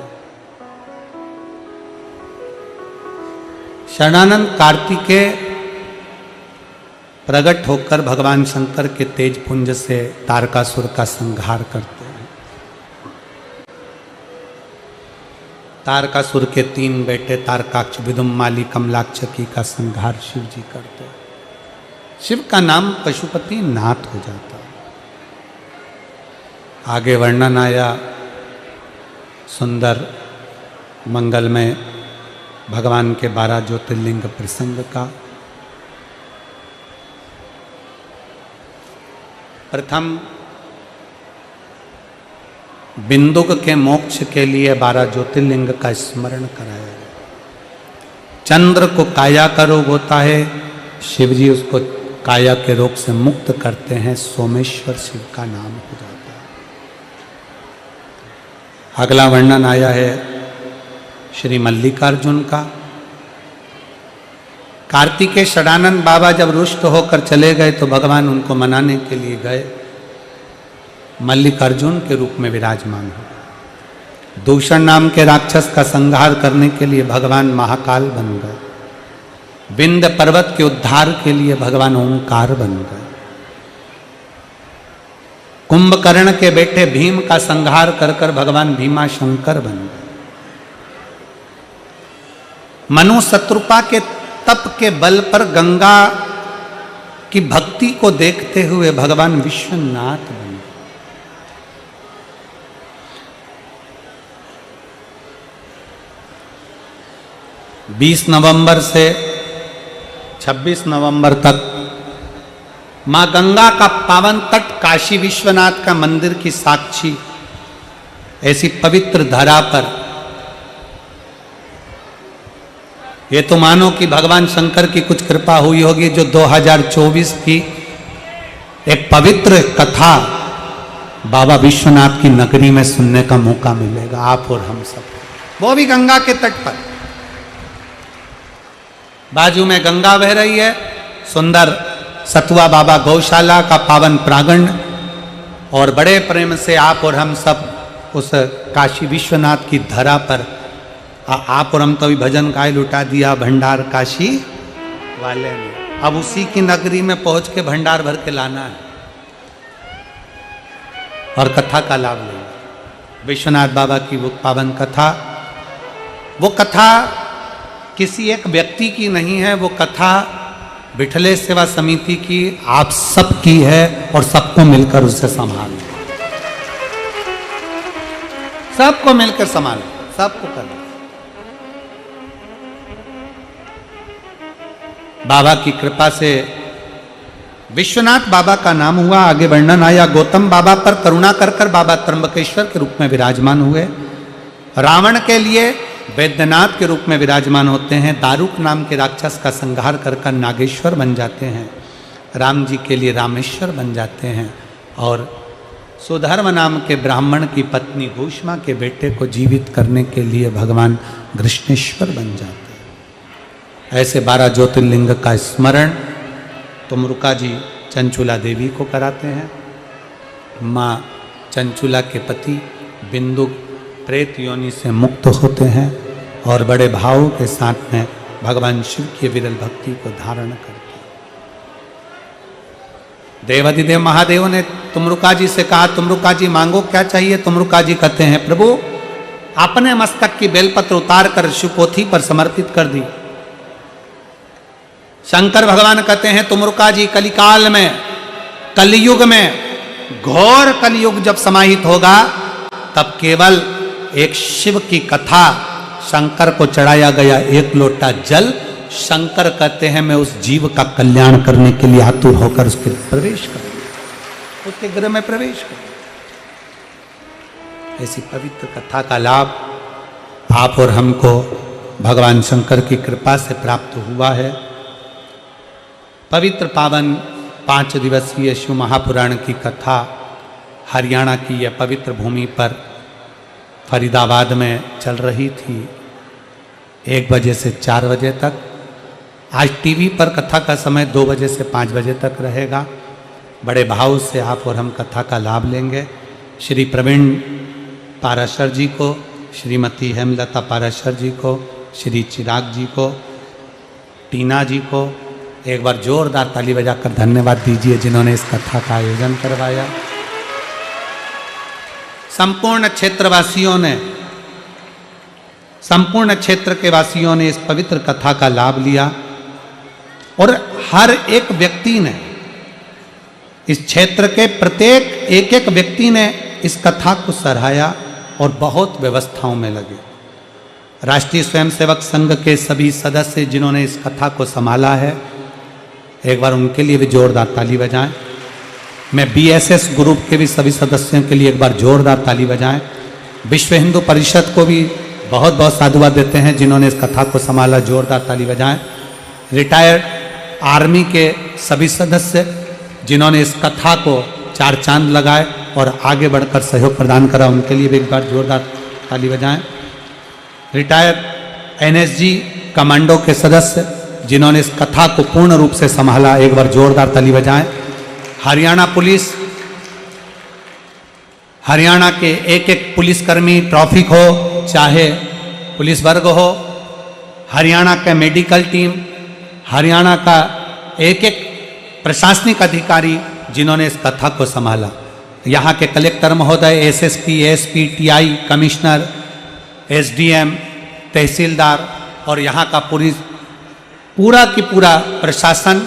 A: शरणानंद कार्तिकेय प्रकट होकर भगवान शंकर के तेज पुंज से तारकासुर का संहार करते हैं। तारकासुर के 3 बेटे तारकाक्ष, विदुम्माली, कमलाक्षकी का संहार शिव जी करते हैं। शिव का नाम पशुपति नाथ हो जाता है। आगे वर्णन आया सुंदर मंगलमय भगवान के 12 ज्योतिर्लिंग प्रसंग का। प्रथम बिंदुक के मोक्ष के लिए 12 ज्योतिर्लिंग का स्मरण कराया गया। चंद्र को काया का रोग होता है, शिव जी उसको काया के रोग से मुक्त करते हैं, सोमेश्वर शिव का नाम हो जाता है। अगला वर्णन आया है श्री मल्लिकार्जुन का। कार्तिकेय षडानंद बाबा जब रुष्ट होकर चले गए तो भगवान उनको मनाने के लिए गए, मल्लिकार्जुन के रूप में विराजमान हो। दूषण नाम के राक्षस का संहार करने के लिए भगवान महाकाल बन गए। विंध्य पर्वत के उद्धार के लिए भगवान ओंकार बन गए। कुंभकर्ण के बेटे भीम का संहार कर कर भगवान भीमा शंकर बन गए। मनु शत्रुपा के तप के बल पर गंगा की भक्ति को देखते हुए भगवान विश्वनाथ बन गए। 20 नवंबर से 26 नवंबर तक मां गंगा का पावन तट काशी विश्वनाथ का मंदिर की साक्षी ऐसी पवित्र धरा पर ये तो मानो कि भगवान शंकर की कुछ कृपा हुई होगी जो 2024 की एक पवित्र कथा बाबा विश्वनाथ की नगरी में सुनने का मौका मिलेगा, आप और हम सब, वो भी गंगा के तट पर। बाजू में गंगा बह रही है, सुंदर सतुआ बाबा गौशाला का पावन प्रांगण, और बड़े प्रेम से आप और हम सब उस काशी विश्वनाथ की धरा पर, आप और हम तो अभी भजन गाय लुटा दिया भंडार काशी वाले ने, अब उसी की नगरी में पहुंच के भंडार भर के लाना है और कथा का लाभ लेंगे। विश्वनाथ बाबा की वो पावन कथा, वो कथा किसी एक व्यक्ति की नहीं है, वो कथा विठले सेवा समिति की, आप सब की है, और सबको मिलकर उसे संभालना, सबको मिलकर संभालना, सबको करना। बाबा की कृपा से विश्वनाथ बाबा का नाम हुआ, आगे वर्णन आया। गौतम बाबा पर करुणा कर कर बाबा त्र्यंबकेश्वर के रूप में विराजमान हुए। रावण के लिए वैद्यनाथ के रूप में विराजमान होते हैं। दारुक नाम के राक्षस का संहार कर कर नागेश्वर बन जाते हैं। राम जी के लिए रामेश्वर बन जाते हैं। और सुधर्म नाम के ब्राह्मण की पत्नी भूष्मा के बेटे को जीवित करने के लिए भगवान कृष्णेश्वर बन जाते हैं। ऐसे 12 ज्योतिर्लिंग का स्मरण तुमरुका जी चंचुला देवी को कराते हैं। माँ चंचुला के पति बिंदु प्रेत योनि से मुक्त होते हैं और बड़े भाव के साथ में भगवान शिव की विरल भक्ति को धारण करते हैं। देवाधिदेव महादेव ने तुमरुका जी से कहा, तुमरुका जी मांगो क्या चाहिए। तुमरुका जी कहते हैं, प्रभु अपने मस्तक की बेलपत्र उतार कर शिवपोथी पर समर्पित कर दी। शंकर भगवान कहते हैं, तुमरुका जी कलिकाल में, कलयुग में, घोर कलयुग जब समाहित होगा तब केवल एक शिव की कथा, शंकर को चढ़ाया गया एक लोटा जल, शंकर कहते हैं मैं उस जीव का कल्याण करने के लिए आतुर होकर उसके प्रवेश करूं, उसके गृह में प्रवेश करूं। ऐसी पवित्र कथा का लाभ आप और हमको भगवान शंकर की कृपा से प्राप्त हुआ है। पवित्र पावन 5 दिवसीय शिव महापुराण की कथा हरियाणा की यह पवित्र भूमि पर फरीदाबाद में चल रही थी 1 बजे से 4 बजे तक। आज टीवी पर कथा का समय 2 बजे से 5 बजे तक रहेगा। बड़े भाव से आप और हम कथा का लाभ लेंगे। श्री प्रवीण पाराशर जी को, श्रीमती हेमलता पाराशर जी को, श्री चिराग जी को, टीना जी को एक बार जोरदार ताली बजाकर धन्यवाद दीजिए जिन्होंने इस कथा का आयोजन करवाया। संपूर्ण क्षेत्रवासियों ने, संपूर्ण क्षेत्र के वासियों ने इस पवित्र कथा का लाभ लिया और हर एक व्यक्ति ने, इस क्षेत्र के प्रत्येक एक एक व्यक्ति ने इस कथा को सराहा और बहुत व्यवस्थाओं में लगे। राष्ट्रीय स्वयंसेवक संघ के सभी सदस्य जिन्होंने इस कथा को संभाला है, एक बार उनके लिए भी जोरदार ताली बजाएं। मैं बीएसएस ग्रुप के भी सभी सदस्यों के लिए एक बार जोरदार ताली बजाएं। विश्व हिंदू परिषद को भी बहुत बहुत साधुवाद देते हैं जिन्होंने इस कथा को संभाला, जोरदार ताली बजाएं। रिटायर्ड आर्मी के सभी सदस्य जिन्होंने इस कथा को 4 चांद लगाए और आगे बढ़कर सहयोग प्रदान करा, उनके लिए भी एक बार जोरदार ताली बजाएं। रिटायर्ड एनएसजी कमांडो के सदस्य जिन्होंने इस कथा को पूर्ण रूप से संभाला, एक बार जोरदार ताली बजाएं। हरियाणा पुलिस, हरियाणा के एक एक पुलिसकर्मी, ट्रैफिक हो चाहे पुलिस वर्ग हो, हरियाणा का मेडिकल टीम, हरियाणा का एक एक प्रशासनिक अधिकारी जिन्होंने इस कथा को संभाला, यहाँ के कलेक्टर महोदय, SSP, SP, TI, commissioner, SDM, tehsildar और यहाँ का पूरा की पूरा प्रशासन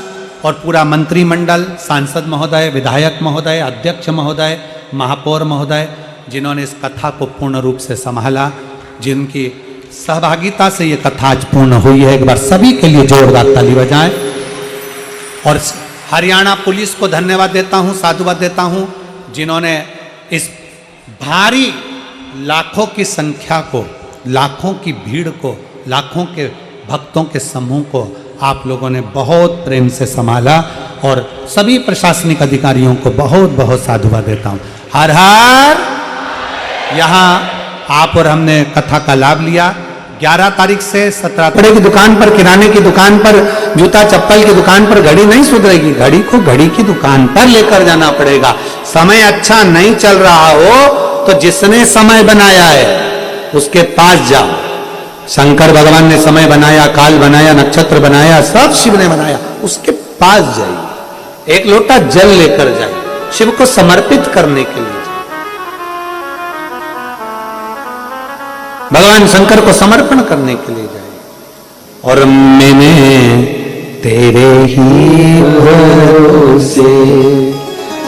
A: और पूरा मंत्रिमंडल, सांसद महोदय, विधायक महोदय, अध्यक्ष महोदय, महापौर महोदय जिन्होंने इस कथा को पूर्ण रूप से संभाला, जिनकी सहभागिता से ये कथा आज पूर्ण हुई है। एक बार सभी के लिए जोरदार ताली बजाएं। और हरियाणा पुलिस को धन्यवाद देता हूँ, साधुवाद देता हूँ जिन्होंने इस भारी लाखों की संख्या को, लाखों की भीड़ को, लाखों के भक्तों के समूह को आप लोगों ने बहुत प्रेम से संभाला और सभी प्रशासनिक अधिकारियों को बहुत बहुत साधुवाद देता हूं। हर हर। यहाँ आप और हमने कथा का लाभ लिया। 11 तारीख से 17 कपड़े की दुकान पर, किराने की दुकान पर, जूता चप्पल की दुकान पर घड़ी नहीं सुधरेगी। घड़ी को घड़ी की दुकान पर लेकर जाना पड़ेगा। समय अच्छा नहीं चल रहा हो तो जिसने समय बनाया है उसके पास जाओ। शंकर भगवान ने समय बनाया, काल बनाया, नक्षत्र बनाया, सब शिव ने बनाया। उसके पास जाइए, एक लोटा जल लेकर जाइए, शिव को समर्पित करने के लिए। भगवान शंकर को समर्पण करने के लिए जाए। और मैंने तेरे ही भरोसे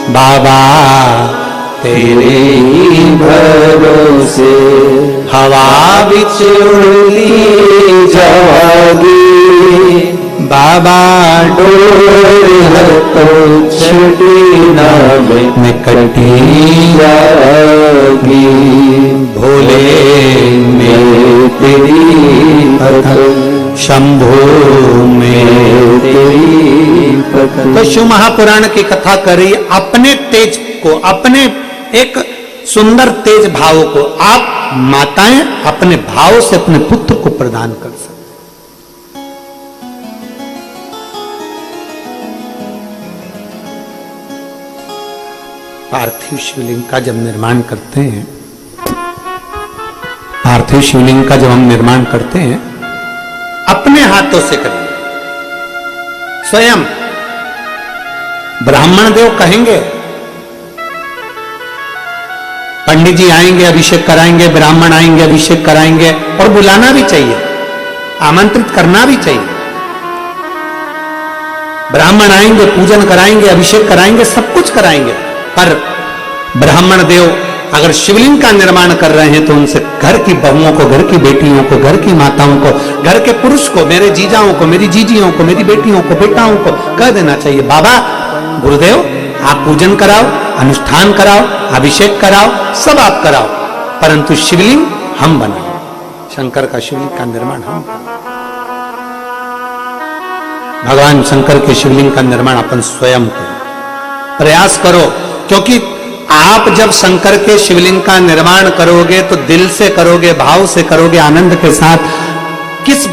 A: बाबा, तेरे ही भरोसे हवा बिच उड़ती जागी बाबा, डोर तो छड़ी ना निकटी जागी। भोले में तेरी पकड़, शंभो में तेरी पकड़। तो शिव महापुराण की कथा करी। अपने तेज को, अपने एक सुंदर तेज भाव को आप माताएं अपने भाव से अपने पुत्र को प्रदान कर सकते। पार्थिव शिवलिंग का जब निर्माण करते हैं, पार्थिव शिवलिंग का जब हम निर्माण करते हैं, अपने हाथों से करें। स्वयं ब्राह्मण देव कहेंगे, पंडित जी आएंगे, अभिषेक कराएंगे, ब्राह्मण आएंगे, अभिषेक कराएंगे। और बुलाना भी चाहिए, आमंत्रित करना भी चाहिए। ब्राह्मण आएंगे, पूजन कराएंगे, अभिषेक कराएंगे, सब कुछ कराएंगे। पर ब्राह्मण देव अगर शिवलिंग का निर्माण कर रहे हैं तो उनसे घर की बहुओं को, घर की बेटियों को, घर की माताओं को, घर के पुरुष को, मेरे जीजाओं को, मेरी जीजियों को, मेरी बेटियों को, बेटाओं को कह देना चाहिए, बाबा गुरुदेव आप पूजन कराओ, अनुष्ठान कराओ, अभिषेक कराओ, सब आप कराओ, परंतु शिवलिंग हम बनाओ। शंकर का शिवलिंग का निर्माण हम बनाओ। भगवान शंकर के शिवलिंग का निर्माण अपन स्वयं करो, प्रयास करो। क्योंकि आप जब शंकर के शिवलिंग का निर्माण करोगे तो दिल से करोगे, भाव से करोगे, आनंद के साथ। किस